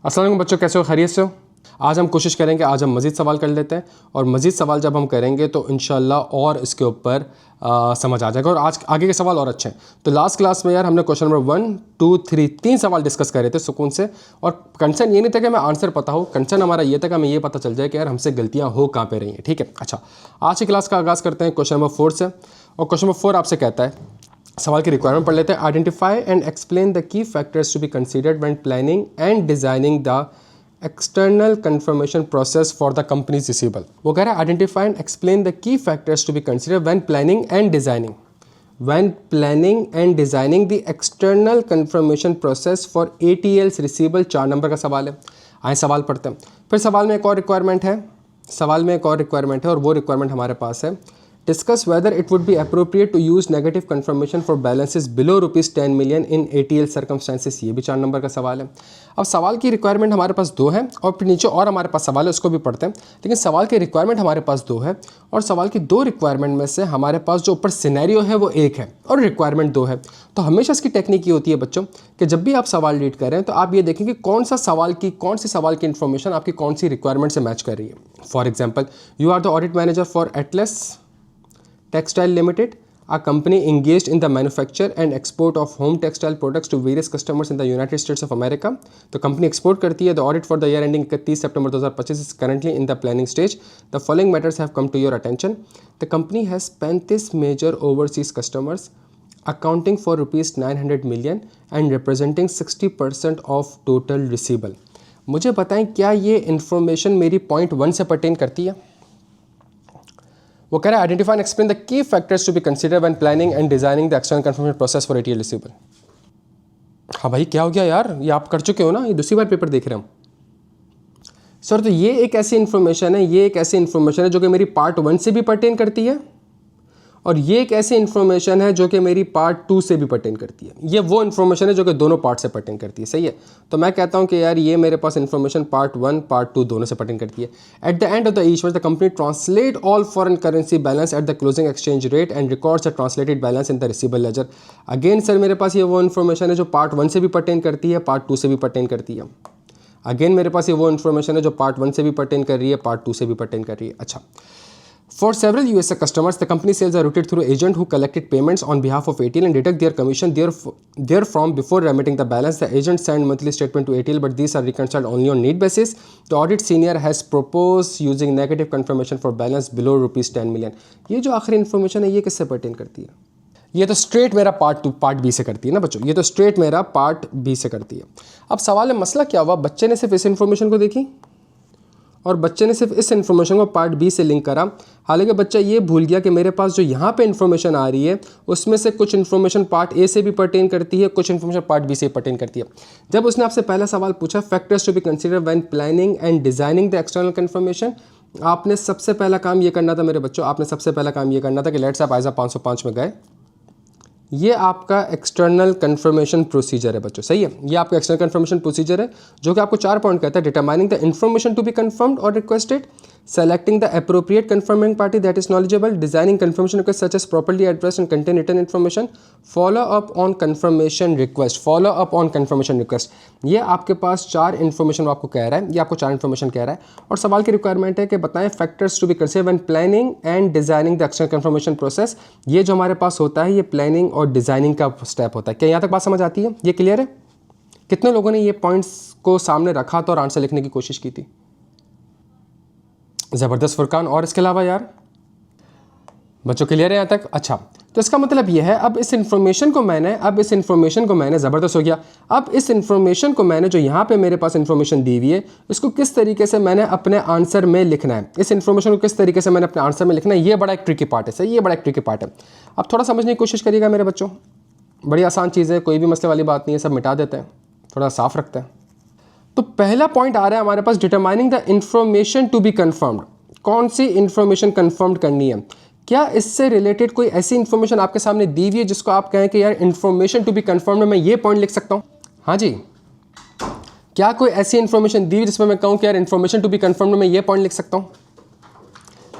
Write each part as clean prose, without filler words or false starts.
अस्सलाम वालेकुम बच्चों, कैसे हो? खैरियत से हो? आज हम कोशिश करेंगे, आज हम मज़ीद सवाल कर लेते हैं और मज़ीद सवाल जब हम करेंगे तो इंशाल्लाह और इसके ऊपर समझ आ जाएगा और आज आगे के सवाल और अच्छे हैं। तो लास्ट क्लास में यार हमने क्वेश्चन नंबर 1, 2, 3 3 सवाल डिस्कस कर रहे थे सुकून से। और कंसर्न ये नहीं था कि मैं आंसर पता हो, कंसर्न हमारा ये था कि हमें ये पता चल जाए कि यार हमसे गलतियाँ हो कहाँ पे रही हैं। ठीक है, अच्छा आज की क्लास का आगाज़ करते हैं क्वेश्चन नंबर 4 से। और क्वेश्चन नंबर 4 आपसे कहता है, सवाल की रिक्वायरमेंट पढ़ लेते हैं। Identify and explain the key factors to be considered when planning and designing the external confirmation process for the companies receivable. वो कह रहा है identify and explain the key factors to be considered when planning and designing the external confirmation process for ATLs receivable. 4 नंबर का सवाल है। आए सवाल पढ़ते हैं। फिर सवाल में एक और रिक्वायरमेंट है और वो रिक्वायरमेंट हमारे पास है, discuss whether it would be appropriate to use negative confirmation for balances below ₹10 million in ATL circumstances। ये भी 4 नंबर का सवाल है। अब सवाल की रिक्वायरमेंट हमारे पास 2 है और फिर नीचे और हमारे पास सवाल है, उसको भी पढ़ते हैं। लेकिन सवाल की रिक्वायरमेंट हमारे पास 2 है और सवाल की 2 रिक्वायरमेंट में से हमारे पास जो ऊपर सिनेरियो है वो 1 है और रिक्वायरमेंट 2 है। तो हमेशा इसकी टेक्निक ये होती है बच्चों कि जब भी आप सवाल रीड कर रहे हैं तो आप ये देखें कि कौन सी सवाल की इन्फॉर्मेशन आपकी कौन सी रिक्वायरमेंट से मैच कर रही है। For example, you are the audit manager for Atlas Textile Limited, a company engaged in the manufacture and export of home textile products to various customers in the United States of America. तो company export करती है। The audit for the year ending 31 September 2025 is currently in the planning stage. The following matters have come to your attention. The company has 35 major overseas customers accounting for ₹900 million and representing 60% of total receivable. मुझे बताएं क्या ये information मेरी point 1 से pertain करती है? वो कह रहा है identify and explain the key factors to be considered when planning and designing the external confirmation process for ATL receivable. हाँ भाई, क्या हो गया यार? ये आप कर चुके हो ना, ये दूसरी बार पेपर देख रहे हो सर। तो ये एक ऐसी इन्फॉर्मेशन है जो कि मेरी पार्ट 1 से भी पर्टेन करती है और ये एक ऐसी इन्फॉर्मेशन है जो कि मेरी पार्ट 2 से भी पर्टेन करती है। ये वो इन्फॉर्मेशन है जो कि दोनों पार्ट से पर्टेन करती है। सही है, तो मैं कहता हूँ कि यार ये मेरे पास इन्फॉर्मेशन पार्ट 1 पार्ट 2 दोनों से पर्टेन करती है। At the end of the each the company translate all foreign currency balance at the closing exchange rate and records the translated balance in the receivable ledger. Again sir मेरे पास ये वो information है जो part 1 से भी pertain करती है, पार्ट 2 से भी पर्टेन करती है। अगेन मेरे पास ये वो इन्फॉर्मेशन है जो पार्ट 1 से भी पर्टेन कर रही है, पार्ट 2 से भी पर्टेन कर रही है। अच्छा, for several USA customers, the company sales are routed through agent who collected payments on behalf of ATL and deduct their commission therefrom before remitting the balance. The agent send monthly statement to ATL, but these are reconciled only on need basis. The audit senior has proposed using negative confirmation for balance below ₹10 million. ये जो आखिरी information है ये किससे pertain करती है? ये तो स्ट्रेट मेरा पार्ट बी से करती है ना बच्चों, ये तो स्ट्रेट मेरा पार्ट बी से करती है। अब सवाल है मसला क्या हुआ, बच्चे ने सिर्फ इस इन्फॉर्मेशन को देखी और बच्चे ने सिर्फ इस इन्फॉर्मेशन को पार्ट बी से लिंक करा। हालांकि बच्चा ये भूल गया कि मेरे पास जो यहाँ पे इन्फॉर्मेशन आ रही है उसमें से कुछ इन्फॉर्मेशन पार्ट ए से भी पर्टेन करती है, कुछ इन्फॉर्मेशन पार्ट बी से पर्टेन करती है। जब उसने आपसे पहला सवाल पूछा factors to be consider when planning and designing the external confirmation, आपने सबसे पहला काम ये करना था मेरे बच्चों, आपने सबसे पहला काम ये करना था कि लेट्स आप आइजा 505 में गए। ये आपका एक्सटर्नल कंफर्मेशन प्रोसीजर है बच्चों। सही है, ये आपका एक्सटर्नल कंफर्मेशन प्रोसीजर है जो कि आपको 4 पॉइंट कहता है। Determining the information to be confirmed और requested, selecting the appropriate confirming party that is knowledgeable, designing confirmation requests such as properly addressed and contain written information, follow up on confirmation request। ये आपके पास 4 information आपको कह रहा है, ये आपको 4 information कह रहा है और सवाल की रिक्वायरमेंट है कि बताएं factors to be considered when planning and designing the external confirmation process. ये जो हमारे पास होता है ये प्लानिंग और डिजाइनिंग का स्टेप होता है। क्या यहाँ तक बात समझ आती है? ये क्लियर है? कितने लोगों ने ये पॉइंट्स को सामने रखा था और आंसर लिखने की कोशिश की थी? ज़बरदस्त फुरकान। और इसके अलावा यार बच्चों क्लियर है यहाँ तक? अच्छा, तो इसका मतलब ये है अब इस इन्फॉर्मेशन को मैंने ज़बरदस्त हो गया। अब इस इन्फॉर्मेशन को मैंने जो यहाँ पे मेरे पास इन्फॉर्मेशन दी हुई है इसको किस तरीके से मैंने अपने आंसर में लिखना है, इस इन्फॉर्मेशन को किस तरीके से मैंने अपने आंसर में लिखना है, ये बड़ा एक ट्रिकी पार्ट है। सही, ये बड़ा एक ट्रिकी पार्ट है। अब थोड़ा समझने की कोशिश करिएगा मेरे बच्चों, बड़ी आसान चीज़ है, कोई भी मसले वाली बात नहीं है, सब मिटा देते हैं, थोड़ा साफ रखते हैं। तो पहला पॉइंट आ रहा है हमारे पास determining the information to be confirmed. कौन सी इंफॉर्मेशन कंफर्म करनी है? क्या इससे रिलेटेड कोई ऐसी इंफॉर्मेशन आपके सामने दी हुई है जिसको आप कहें कि यार इंफॉर्मेशन टू बी कंफर्म्ड में मैं ये पॉइंट लिख सकता हूं? हाँ जी, क्या कोई ऐसी इंफॉर्मेशन दी हुई जिसमें मैं कहूं कि यार इंफॉर्मेशन टू बी कंफर्म्ड में मैं ये पॉइंट लिख सकता हूं?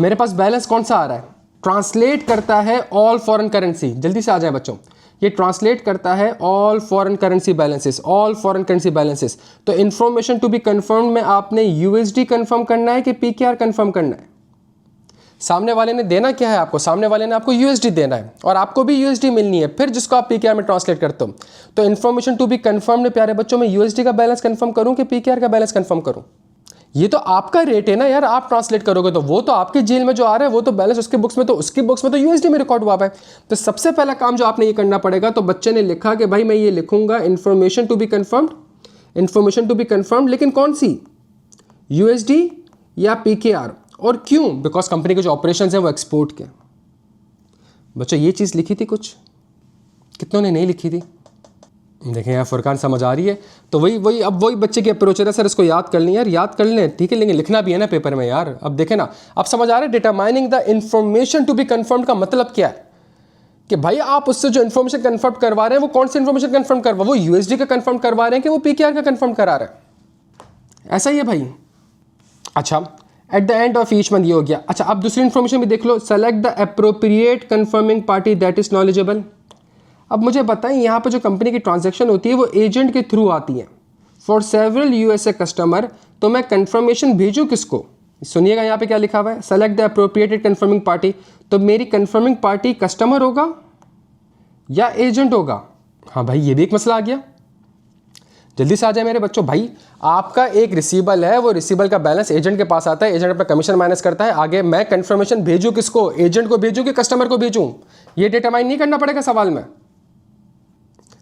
मेरे पास बैलेंस कौन सा आ रहा है? ट्रांसलेट करता है ऑल फॉरेन करेंसी। जल्दी से आ जाए बच्चों, ये ट्रांसलेट करता है all foreign currency balances, all foreign currency balances. तो इन्फॉर्मेशन टू बी कंफर्म में आपने यूएसडी कंफर्म करना है कि पीकेआर कंफर्म करना है? सामने वाले ने देना क्या है आपको? सामने वाले ने आपको यूएसडी देना है और आपको भी यूएसडी मिलनी है, फिर जिसको आप पीकेआर में ट्रांसलेट करते हो। तो इन्फॉर्मेशन टू बी कंफर्म में प्यारे बच्चों, मैं यूएसडी का बैलेंस कंफर्म करूं कि पीकेआर का बैलेंस कंफर्म करूं? ये तो आपका रेट है ना यार, आप ट्रांसलेट करोगे तो वो तो आपके जेल में जो आ रहा है वो तो बैलेंस उसके बुक्स में, तो उसकी बुक्स में तो यूएसडी में रिकॉर्ड हुआ है। तो सबसे पहला काम जो आपने ये करना पड़ेगा, तो बच्चे ने लिखा कि भाई मैं ये लिखूंगा information to be confirmed, information to be confirmed, लेकिन कौन सी, यूएसडी या पीकेआर? और क्यों? बिकॉज कंपनी के जो ऑपरेशंस हैं वो एक्सपोर्ट के। बच्चों ये चीज़ लिखी थी कुछ, कितनों ने नहीं लिखी थी? देखें यार फुरकान समझ आ रही है? तो वही बच्चे की अप्रोच है, सर इसको याद कर लें यार, याद कर लें, ठीक है, लेकिन लिखना भी है ना पेपर में यार। अब देखें ना, अब समझ आ रहा है determining the information to be confirmed का मतलब क्या है? कि भाई आप उससे जो इन्फॉर्मेशन कंफर्म करवा रहे हैं वो कौन सी इन्फॉर्मेशन कंफर्म करवा, वो यूएसडी का कंफर्म करवा रहे हैं कि वो पीकेआर का कंफर्म करा रहे हैं? ऐसा ही है भाई। अच्छा, at the end of each month ये हो गया। अच्छा, अब दूसरी इन्फॉर्मेशन भी देख लो, select the appropriate confirming party that is knowledgeable. अब मुझे बताएं, यहाँ पे जो कंपनी की ट्रांजैक्शन होती है वो एजेंट के थ्रू आती है फॉर सेवरल यूएसए कस्टमर, तो मैं कंफर्मेशन भेजूँ किसको? सुनिएगा यहाँ पे क्या लिखा हुआ है, select the appropriated confirming party. तो मेरी कंफर्मिंग पार्टी कस्टमर होगा या एजेंट होगा? हाँ भाई, ये भी एक मसला आ गया। जल्दी से आ जाए मेरे बच्चों। भाई आपका एक रिसीबल है, वो रिसीबल का बैलेंस एजेंट के पास आता है, एजेंट अपना कमीशन माइनस करता है, आगे मैं कंफर्मेशन भेजूँ किसको? एजेंट को भेजूँ कि कस्टमर को भेजूँ? ये डिटरमाइन नहीं करना पड़ेगा सवाल में।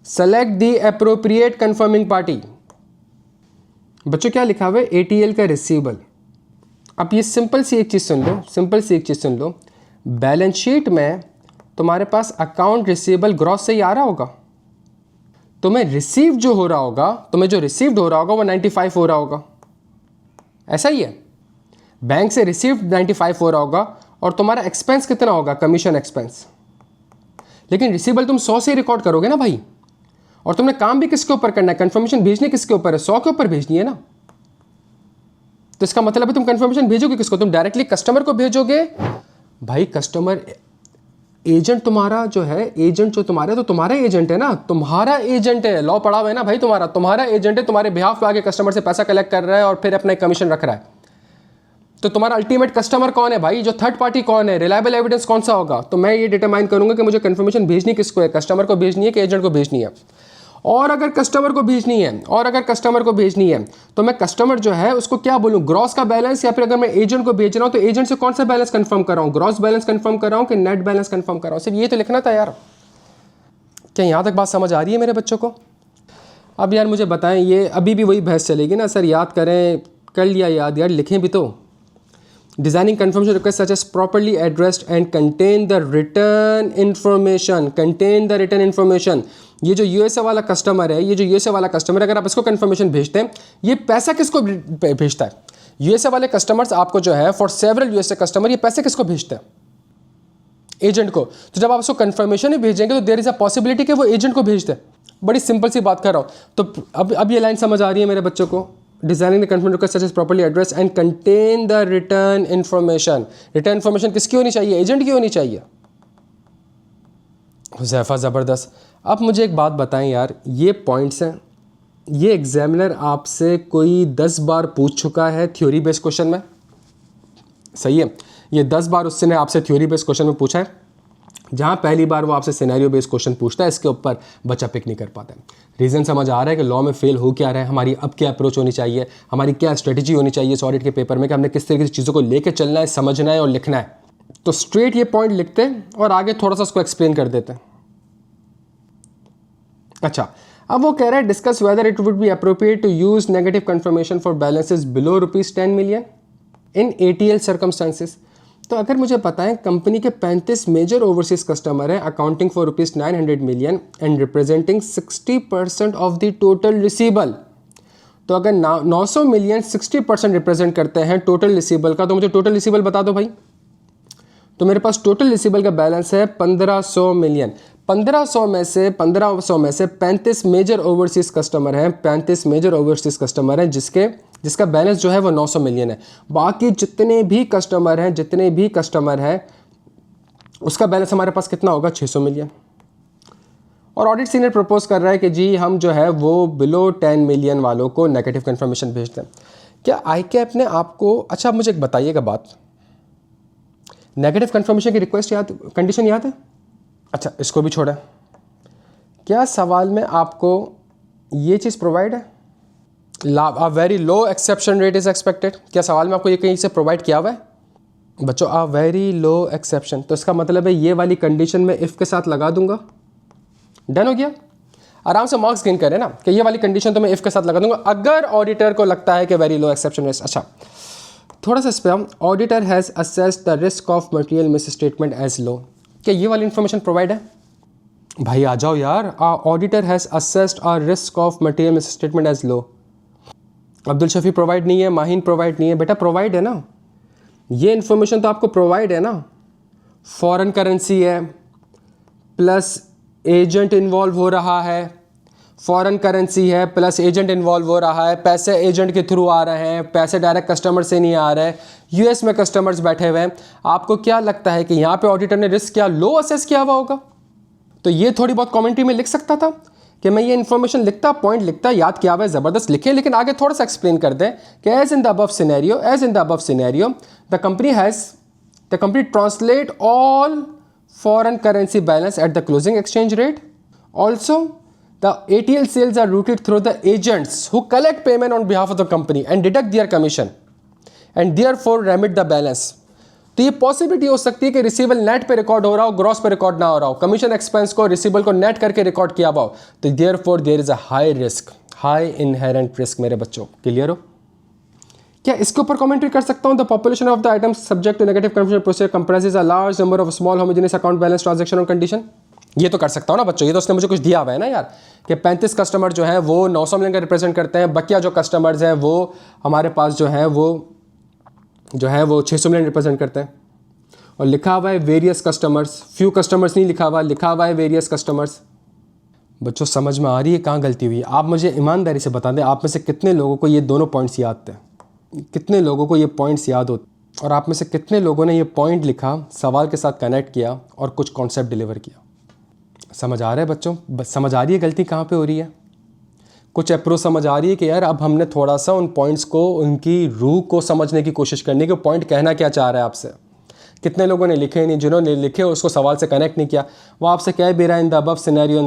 Select the appropriate confirming party. बच्चों क्या लिखा हुआ है? एटीएल का रिसीबल। अब ये सिंपल सी एक चीज़ सुन लो, सिंपल सी एक चीज़ सुन लो, बैलेंस शीट में तुम्हारे पास अकाउंट रिसीबल ग्रॉस से ही आ रहा होगा, तुम्हें रिसीव जो हो रहा होगा, तुम्हें जो रिसीव्ड हो रहा होगा वो 95 हो रहा होगा, ऐसा ही है। बैंक से रिसीव्ड 95 हो रहा होगा और तुम्हारा एक्सपेंस कितना होगा? Commission expense. लेकिन रिसीबल तुम 100 से रिकॉर्ड करोगे ना भाई, और तुमने काम भी किसके ऊपर करना है? कंफर्मेशन भेजनी किसके ऊपर है? 100 के ऊपर भेजनी है ना। तो इसका मतलब है तुम कंफर्मेशन भेजोगे किसको? तुम डायरेक्टली कस्टमर को भेजोगे। भाई कस्टमर एजेंट तुम्हारा जो है, एजेंट जो तुम्हारा, तो तुम्हारा एजेंट है ना, तुम्हारा एजेंट है, लॉ पढ़ा हुआ है ना भाई, तुम्हारा एजेंट है, तुम्हारे बिहाफ पे आगे कस्टमर से पैसा कलेक्ट कर रहा है और फिर अपना कमीशन रख रहा है। तो तुम्हारा अल्टीमेट कस्टमर कौन है भाई? जो थर्ड पार्टी कौन है? रिलायबल एविडेंस कौन सा होगा? तो मैं ये डिटरमाइन करूंगा कि मुझे कंफर्मेशन भेजनी किसको है, कस्टमर को भेजनी है कि एजेंट को भेजनी है। और अगर कस्टमर को भेजनी है तो मैं कस्टमर जो है उसको क्या बोलूं, ग्रॉस का बैलेंस, या फिर अगर मैं एजेंट को भेज रहा हूं तो एजेंट से कौन सा बैलेंस कंफर्म कर रहा हूं, ग्रॉस बैलेंस कंफर्म कर रहा हूं कि नेट बैलेंस कंफर्म कर रहा हूं? सिर्फ ये तो लिखना था यार। क्या यहां तक बात समझ आ रही है मेरे बच्चों को? अब यार मुझे बताएं, ये अभी भी वही बहस चलेगी ना, सर याद करें, कर लिया याद, यार लिखें भी तो। Designing confirmation requests such as properly addressed and contain the written information। ये जो यूएसए वाला कस्टमर है, अगर आप इसको कंफर्मेशन भेजते हैं, ये पैसा किसको भेजता है? यूएसए वाले कस्टमर्स आपको जो है, फॉर सेवरल यूएसए कस्टमर, ये पैसे किसको भेजते हैं? एजेंट को। तो जब आप उसको कंफर्मेशन ही भेजेंगे तो देयर इज अ पॉसिबिलिटी कि वो एजेंट को भेज दे। बड़ी सिंपल सी बात कर रहा हूँ। तो अब ये लाइन समझ आ रही है मेरे बच्चों को? Designing the confirmation request such as properly address and contain the return information. Return information किसकी होनी चाहिए? एजेंट की होनी चाहिए। हुज़ैफा ज़बरदस्त। अब मुझे एक बात बताएं यार, ये पॉइंट्स हैं, ये एग्जामिनर आपसे कोई 10 बार पूछ चुका है थ्योरी बेस्ड क्वेश्चन में, सही है? ये 10 बार उसने आपसे थ्योरी बेस्ड क्वेश्चन में पूछा है, जहाँ पहली बार वो आपसे सिनेरियो बेस्ड क्वेश्चन पूछता है, इसके ऊपर बच्चा पिक नहीं कर पाता है। रीज़न समझ आ रहा है कि लॉ में फेल हो क्या रहा है, हमारी अब क्या अप्रोच होनी चाहिए, हमारी क्या स्ट्रेटजी होनी चाहिए इस ऑडिट के पेपर में, कि हमने किस तरीके से चीज़ों को लेकर चलना है, समझना है और लिखना है। तो स्ट्रेट ये पॉइंट लिखते हैं और आगे थोड़ा सा उसको एक्सप्लेन कर देते हैं। अच्छा, अब वो कह रहा है discuss whether it would be appropriate to use negative confirmation for balances below ₹10 million in ATL circumstances. तो अगर मुझे बताएं कंपनी के 35 मेजर ओवरसीज कस्टमर हैं accounting for ₹900 million and representing 60% of the total receivable. तो अगर 900 मिलियन 60% रिप्रेजेंट करते हैं टोटल रिसीबल का, तो मुझे टोटल रिसीबल बता दो भाई। तो मेरे पास टोटल रिसीबल का बैलेंस है 1500 मिलियन। 1500 में से 35 मेजर ओवरसीज कस्टमर हैं, 35 मेजर ओवरसीज कस्टमर हैं जिसका बैलेंस जो है वो 900 मिलियन है। बाकी जितने भी कस्टमर हैं उसका बैलेंस हमारे पास कितना होगा? 600 मिलियन। और ऑडिट सीनियर प्रपोज कर रहा है कि जी हम जो है वो बिलो 10 मिलियन वालों को नेगेटिव कन्फर्मेशन भेज दें। क्या ICAP ने आपको, अच्छा मुझे एक बताइएगा बात, नेगेटिव कन्फर्मेशन की रिक्वेस्ट कंडीशन याद है? अच्छा इसको भी छोड़ा, क्या सवाल में आपको ये चीज़ प्रोवाइड है? A very low exception rate is expected. क्या सवाल में आपको ये कहीं से प्रोवाइड किया हुआ है? बच्चों अ वेरी लो एक्सेप्शन, तो इसका मतलब है ये वाली कंडीशन में इफ़ के साथ लगा दूंगा। डन हो गया? आराम से मार्क्स गेन करें ना कि ये वाली कंडीशन तो मैं इफ़ के साथ लगा दूंगा अगर ऑडिटर को लगता है कि वेरी लो एक्सेप्शन रेट। अच्छा थोड़ा सा इस पर हम, auditor has assessed the risk of material misstatement as low. क्या ये वाली इंफॉर्मेशन प्रोवाइड है? भाई आ जाओ यार। Auditor has assessed our risk of material misstatement as low. Abdul Shafi provide नहीं है, माहिन प्रोवाइड नहीं है, बेटा प्रोवाइड है ना, ये इन्फॉर्मेशन तो आपको प्रोवाइड है ना। फॉरेन करेंसी है प्लस एजेंट इन्वॉल्व हो रहा है, फॉरेन करेंसी है प्लस एजेंट इन्वॉल्व हो रहा है, पैसे एजेंट के थ्रू आ रहे हैं, पैसे डायरेक्ट कस्टमर से नहीं आ रहे, US में कस्टमर्स बैठे हुए हैं। आपको क्या लगता है कि यहाँ पे ऑडिटर ने रिस्क क्या लो असेस किया हुआ होगा? तो ये थोड़ी बहुत कमेंट्री में लिख सकता था कि मैं ये इन्फॉर्मेशन लिखता, पॉइंट लिखता, याद किया हुआ है, ज़बरदस्त लिखे, लेकिन आगे थोड़ा सा एक्सप्लेन कर दें कि as in the above scenario the company translate all foreign currency balance at the closing exchange rate. Also, the ATL sales are routed through the agents who collect payment on behalf of the company and deduct their commission and therefore remit the balance. तो ये possibility हो सकती है कि रिसीवल net पे record हो रहा हो, ग्रॉस पे रिकॉर्ड ना हो रहा हो, कमीशन एक्सपेंस को रिसीवल को नेट करके रिकॉर्ड किया हुआ हो, तो therefore there is a high risk, high inherent risk। मेरे बच्चों क्लियर हो? क्या इसके ऊपर कमेंट्री कर सकता हूँ? The population of the items subject to negative confirmation procedure comprises a large number of small homogeneous account balance transaction और कंडीशन। ये तो कर सकता हूँ ना बच्चों, ये तो उसने मुझे कुछ दिया हुआ है ना यार कि 35 कस्टमर जो हैं वो 900 मिलियन का रिप्रेजेंट करते हैं, बकिया जो कस्टमर्स हैं वो हमारे पास जो है वो 600 मिलियन रिप्रेजेंट करते हैं। और लिखा हुआ है वेरियस कस्टमर्स, फ्यू कस्टमर्स नहीं लिखा हुआ है वेरियस कस्टमर्स। बच्चों समझ में आ रही है कहाँ गलती हुई? आप मुझे ईमानदारी से बता दें, आप में से कितने लोगों को ये दोनों पॉइंट्स याद थे? कितने लोगों को ये पॉइंट्स याद होते? और आप में से कितने लोगों ने ये पॉइंट लिखा, सवाल के साथ कनेक्ट किया और कुछ कॉन्सेप्ट डिलीवर किया? समझ आ रहा है बच्चों? समझ आ रही है गलती कहाँ पे हो रही है? कुछ अप्रोच समझ आ रही है कि यार अब हमने थोड़ा सा उन पॉइंट्स को, उनकी रूह को समझने की कोशिश करनी कि पॉइंट कहना क्या चाह रहा है आपसे। कितने लोगों ने लिखे नहीं, जिन्होंने लिखे उसको सवाल से कनेक्ट नहीं किया, वो आपसे कह भी रहा है इन द अबव सिनेरियो,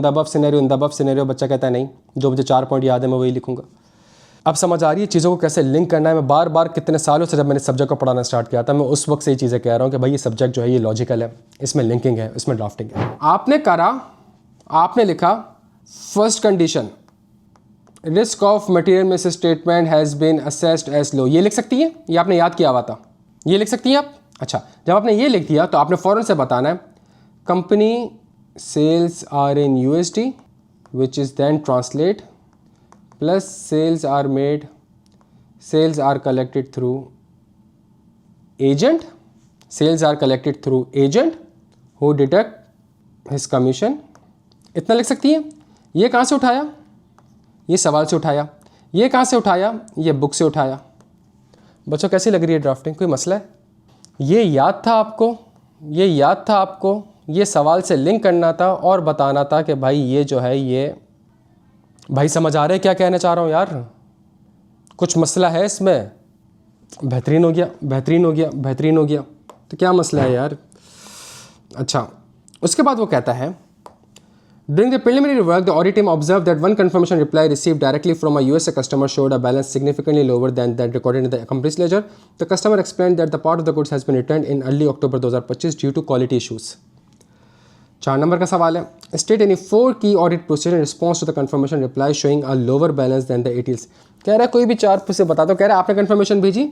बच्चा कहता है नहीं, जो मुझे 4 पॉइंट याद है मैं वही लिखूंगा। अब समझ आ रही है चीज़ों को कैसे लिंक करना है। मैं बार बार कितने सालों से जब मैंने सब्जेक्ट को पढ़ाना स्टार्ट किया था, मैं उस वक्त से ये चीज़ें कह रहा हूँ कि भाई ये सब्जेक्ट जो है ये लॉजिकल है, इसमें लिंकिंग है, इसमें ड्राफ्टिंग है। आपने लिखा first condition, risk of material misstatement has been assessed as low. ये लिख सकती है? ये आपने याद किया हुआ था, ये लिख सकती हैं आप? अच्छा, जब आपने ये लिख दिया तो आपने फ़ौरन से बताना है company sales are in USD which is then translate plus sales are collected through agent who deduct his commission. इतना लिख सकती हैं। ये कहाँ से उठाया? ये सवाल से उठाया। ये कहाँ से उठाया? ये बुक से उठाया। बच्चों कैसी लग रही है ड्राफ्टिंग? कोई मसला है? ये याद था आपको, ये सवाल से लिंक करना था और बताना था कि भाई ये जो है ये, भाई समझ आ रहे क्या कहना चाह रहा हूँ यार? कुछ मसला है इसमें? बेहतरीन हो गया। तो क्या मसला है यार? अच्छा, उसके बाद वो कहता है During the preliminary work, the audit team observed that one confirmation reply received directly from a USA customer showed a balance significantly lower than that recorded in the company's ledger. The customer explained that the part of the goods has been returned in early October 2025 due to quality issues. 4 नंबर का सवाल है, State any 4 key audit procedures in response to the confirmation reply showing a lower balance than the ATLs. कह रहा है कोई भी 4 से बता दो। कह रहा है आपने confirmation भेजी,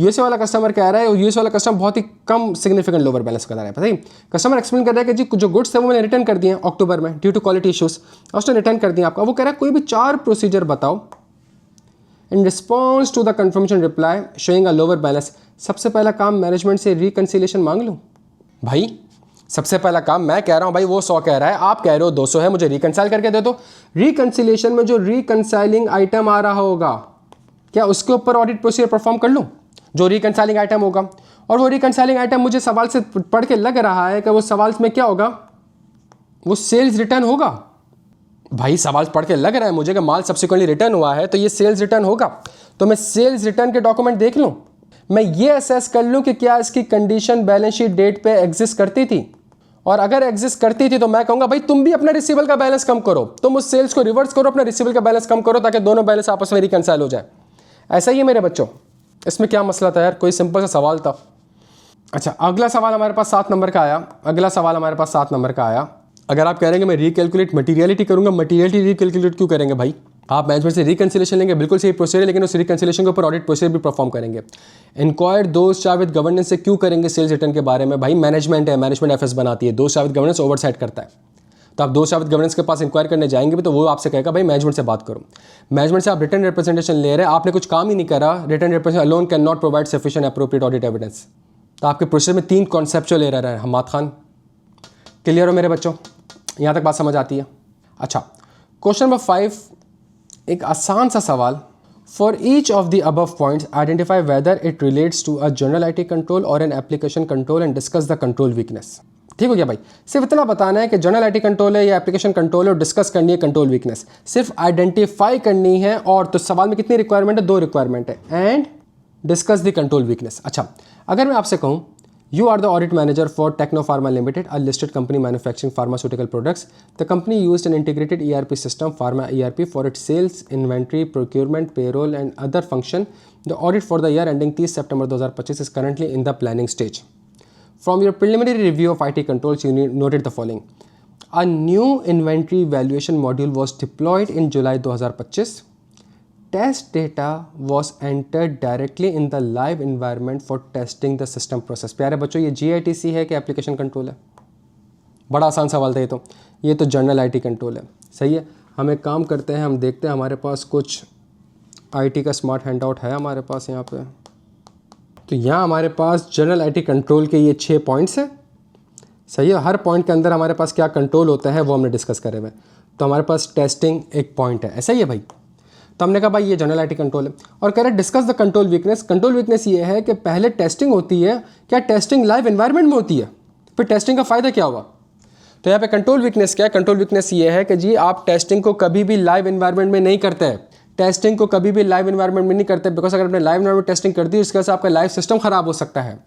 यूएसए वाला कस्टमर कह रहा है, और यूएसए वाला कस्टमर बहुत ही कम सिग्निफिकेंट लोअर बैलेंस बता रहा है। पता है कस्टमर एक्सप्लेन कर रहा है कि जी जो गुड्स थे वो मैंने रिटर्न कर दिए अक्टूबर में ड्यू टू क्वालिटी इश्यूज, और उसने रिटर्न कर दिया आपका। वो कह रहा है कोई भी 4 प्रोसीजर बताओ in response to the confirmation reply showing a lower balance. सबसे पहला काम मैनेजमेंट से रिकन्सिलेशन मांग लूँ? भाई सबसे पहला काम मैं कह रहा हूँ भाई, वो 100 कह रहा है, आप कह रहे हो 200 है, मुझे रिकन्साइल करके दे दो। रिकन्सिलेशन में जो रिकन्साइलिंग आइटम आ रहा होगा, क्या उसके ऊपर ऑडिट प्रोसीजर परफॉर्म कर लूँ? जो रिकन्साइलिंग आइटम होगा, और वो रिकन्साइलिंग आइटम मुझे सवाल से पढ़ के लग रहा है कि वो सवाल में क्या होगा, वो सेल्स रिटर्न होगा। भाई सवाल पढ़ के लग रहा है मुझे कि माल सब्सिक्वेंटली रिटर्न हुआ है तो ये सेल्स रिटर्न होगा, तो मैं सेल्स रिटर्न के डॉक्यूमेंट देख लूँ, मैं ये असेस कर लूँ कि क्या इसकी कंडीशन बैलेंस शीट डेट पे एग्जिस्ट करती थी, और अगर एग्जिस्ट करती थी तो मैं कहूँगा भाई तुम भी अपना रिसीवेबल का बैलेंस कम करो, तुम उस सेल्स को रिवर्स करो, अपना रिसीवेबल का बैलेंस कम करो ताकि दोनों बैलेंस आपस में रिकंसाइल हो जाए। ऐसा ही है मेरे बच्चों, इसमें क्या मसला था यार, कोई सिंपल सा सवाल था। अच्छा अगला सवाल हमारे पास 7 नंबर का आया, अगला सवाल हमारे पास 7 नंबर का आया। अगर आप कह रहे हैं मैं रिकैलकुलेट मटीरियलिटी करूंगा, मटीरियलिटी रिकैलकुलेट क्यों करेंगे भाई, आप मैनेजमेंट से रिकंसिलेशन लेंगे, बिल्कुल सही प्रोसीजर है, लेकिन उस रिकंसिलेशन के ऊपर ऑडिट प्रोसीजर भी परफॉर्म करेंगे। इंक्वायर्ड दोस्त चार्ज विद गवर्नेंस से क्यों करेंगे सेल्स रिटर्न के बारे में, भाई मैनेजमेंट है, मैनेजमेंट एफएस बनाती है, दोस्त चार्ज विद गवर्नेंस ओवरसाइट करता है, तो आप दोस्त चार्ज विद गवर्नेंस के पास इंक्वायर करने जाएंगे भी तो वो आपसे कहेगा भाई मैनेजमेंट से बात करो। मैनेजमेंट से आप रिटर्न रिप्रेजेंटेशन ले रहे हैं, आपने कुछ काम ही नहीं करा, written representation alone can not provide sufficient appropriate audit evidence, तो आपके प्रोसेस में 3 कॉन्सेप्चुअल एरर है। हम्माद खान क्लियर हो मेरे बच्चों, यहाँ तक बात समझ आती है। अच्छा क्वेश्चन नंबर 5 एक आसान सा सवाल, for each of the above points identify whether it relates to a general IT control और an application control and discuss the control weakness. ठीक हो गया भाई, सिर्फ इतना बताना है कि जनरल आईटी कंट्रोल है या एप्लीकेशन कंट्रोल है और डिस्कस करनी है कंट्रोल वीकनेस, सिर्फ आइडेंटिफाई करनी है। और तो सवाल में कितनी रिक्वायरमेंट है, 2 रिक्वायरमेंट है, and discuss the control weakness. अच्छा अगर मैं आपसे कहूँ You are the audit manager for Technopharma Limited, a listed company manufacturing pharmaceutical products. The company used an integrated ERP system, Pharma ERP, for its sales, inventory, procurement, payroll, and other function. The audit for the year ending 30 September 2025 is currently in the planning stage. From your preliminary review of IT controls, you noted the following. A new inventory valuation module was deployed in July 2025. Test data was entered directly in the live environment for testing the system process। प्यारे बच्चों ये GITC है कि application control है, बड़ा आसान सवाल था ये तो जनरल आईटी कंट्रोल है। सही है, हम एक काम करते हैं, हम देखते हैं हमारे पास कुछ आईटी का स्मार्ट हैंडआउट है हमारे पास यहाँ पे, तो यहाँ हमारे पास जनरल आईटी कंट्रोल के ये 6 पॉइंट्स हैं। सही है, हर पॉइंट के अंदर हमारे पास क्या कंट्रोल होता है वो हमने डिस्कस करे हुए। तो हमारे पास टेस्टिंग एक पॉइंट है, ऐसा ही है भाई, तो हमने कहा भाई ये जनरल आईटी कंट्रोल है। और कह रहे discuss the control weakness. Control weakness ये है कि पहले टेस्टिंग होती है, क्या टेस्टिंग लाइव एनवायरनमेंट में होती है, फिर टेस्टिंग का फ़ायदा क्या हुआ। तो यहाँ पे कंट्रोल वीकनेस क्या है, कंट्रोल वीकनेस ये है कि जी आप टेस्टिंग को कभी भी लाइव एनवायरनमेंट में नहीं करते हैं, टेस्टिंग को कभी भी लाइव एनवायरनमेंट में नहीं करते, बिकॉज अगर आपने लाइव एनवायरनमेंट टेस्टिंग कर दी उसके वजह से आपका लाइव सिस्टम खराब हो सकता है,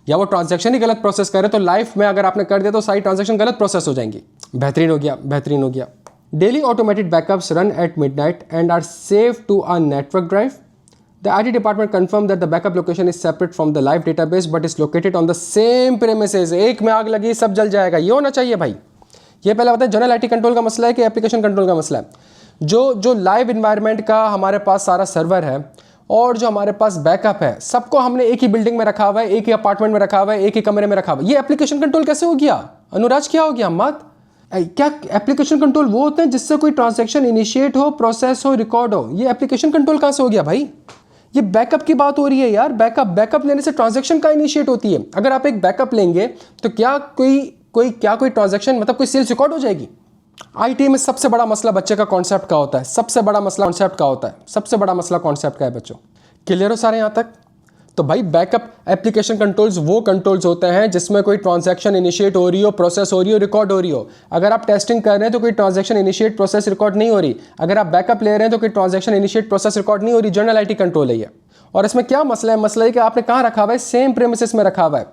या वो ट्रांजैक्शन ही गलत प्रोसेस करे, तो लाइफ में अगर आपने कर दिया तो सारी ट्रांजैक्शन गलत प्रोसेस हो जाएंगी। बेहतरीन हो गया, बेहतरीन हो गया। Daily automated backups run at midnight and are saved to a network drive. The IT department confirmed that the backup location is separate from the live database but is located on the same premises. एक में आग लगी सब जल जाएगा, ये होना चाहिए भाई। ये पहले बताए जनरल आईटी कंट्रोल का मसला है कि एप्लीकेशन कंट्रोल का मसला है। जो लाइव इन्वायरमेंट का हमारे पास सारा सर्वर है और जो हमारे पास बैकअप है, सबको हमने एक ही बिल्डिंग में रखा हुआ है, एक ही अपार्टमेंट में रखा हुआ है, एक ही कमरे में रखा हुआ है। ये एप्लीकेशन कंट्रोल कैसे हो गया अनुराज, क्या हो गया अम्माद? क्या एप्लीकेशन कंट्रोल वो होते हैं जिससे कोई ट्रांजैक्शन इनिशिएट हो, प्रोसेस हो, रिकॉर्ड हो, ये एप्लीकेशन कंट्रोल कहाँ से हो गया भाई? ये बैकअप की बात हो रही है यार, बैकअप लेने से ट्रांजैक्शन का इनिशिएट होती है। अगर आप एक बैकअप लेंगे तो क्या कोई ट्रांजैक्शन मतलब कोई सेल्स रिकॉर्ड हो जाएगी? आईटी में सबसे बड़ा मसला बच्चे का कॉन्सेप्ट का होता है, सबसे बड़ा मसला कॉन्सेप्ट का होता है, सबसे बड़ा मसला कॉन्सेप्ट का है बच्चों। क्लियर हो सारे यहाँ तक? तो भाई बैकअप एप्लीकेशन कंट्रोल्स वो कंट्रोल्स होते हैं जिसमें कोई ट्रांजैक्शन इनिशिएट हो रही हो, प्रोसेस हो रही हो, रिकॉर्ड हो रही हो। अगर आप टेस्टिंग कर रहे हैं तो कोई ट्रांजैक्शन इनिशिएट, प्रोसेस, रिकॉर्ड नहीं हो रही। अगर आप बैकअप ले रहे हैं तो कोई ट्रांजैक्शन इनिशिएट, प्रोसेस, रिकॉर्ड नहीं हो रही। जनरल आईटी कंट्रोल है ये। और इसमें क्या मसला है? मसला है कि आपने कहाँ रखा हुआ है? सेम प्रेमिसेस में रखा हुआ है।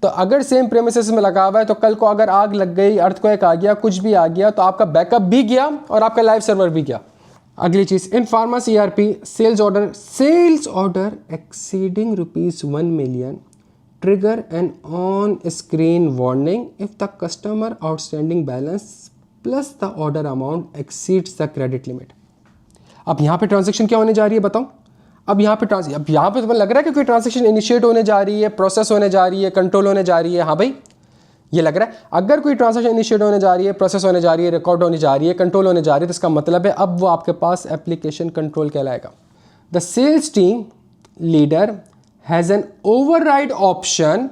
तो अगर सेम प्रेमिसेस में लगा हुआ है तो कल को अगर आग लग गई, अर्थक्वेक आ गया, कुछ भी आ गया, तो आपका बैकअप भी गया और आपका लाइव सर्वर भी गया। अगली चीज, in pharma CRP sales order exceeding ₹1 million trigger an on screen warning if the customer outstanding balance plus the order amount exceeds the credit limit. अब यहाँ पे ट्रांजैक्शन क्या होने जा रही है बताओ? अब यहाँ पे तुम्हें लग रहा है कि कोई ट्रांजैक्शन इनिशिएट होने जा रही है, प्रोसेस होने जा रही है, कंट्रोल होने जा रही है? हाँ भाई, ये लग रहा है। अगर कोई ट्रांजैक्शन इनिशिएट होने जा रही है, प्रोसेस होने जा रही है, रिकॉर्ड होने जा रही है, कंट्रोल होने जा रही है, तो इसका मतलब है अब वो आपके पास एप्लीकेशन कंट्रोल कहलाएगा। The sales team leader has an override option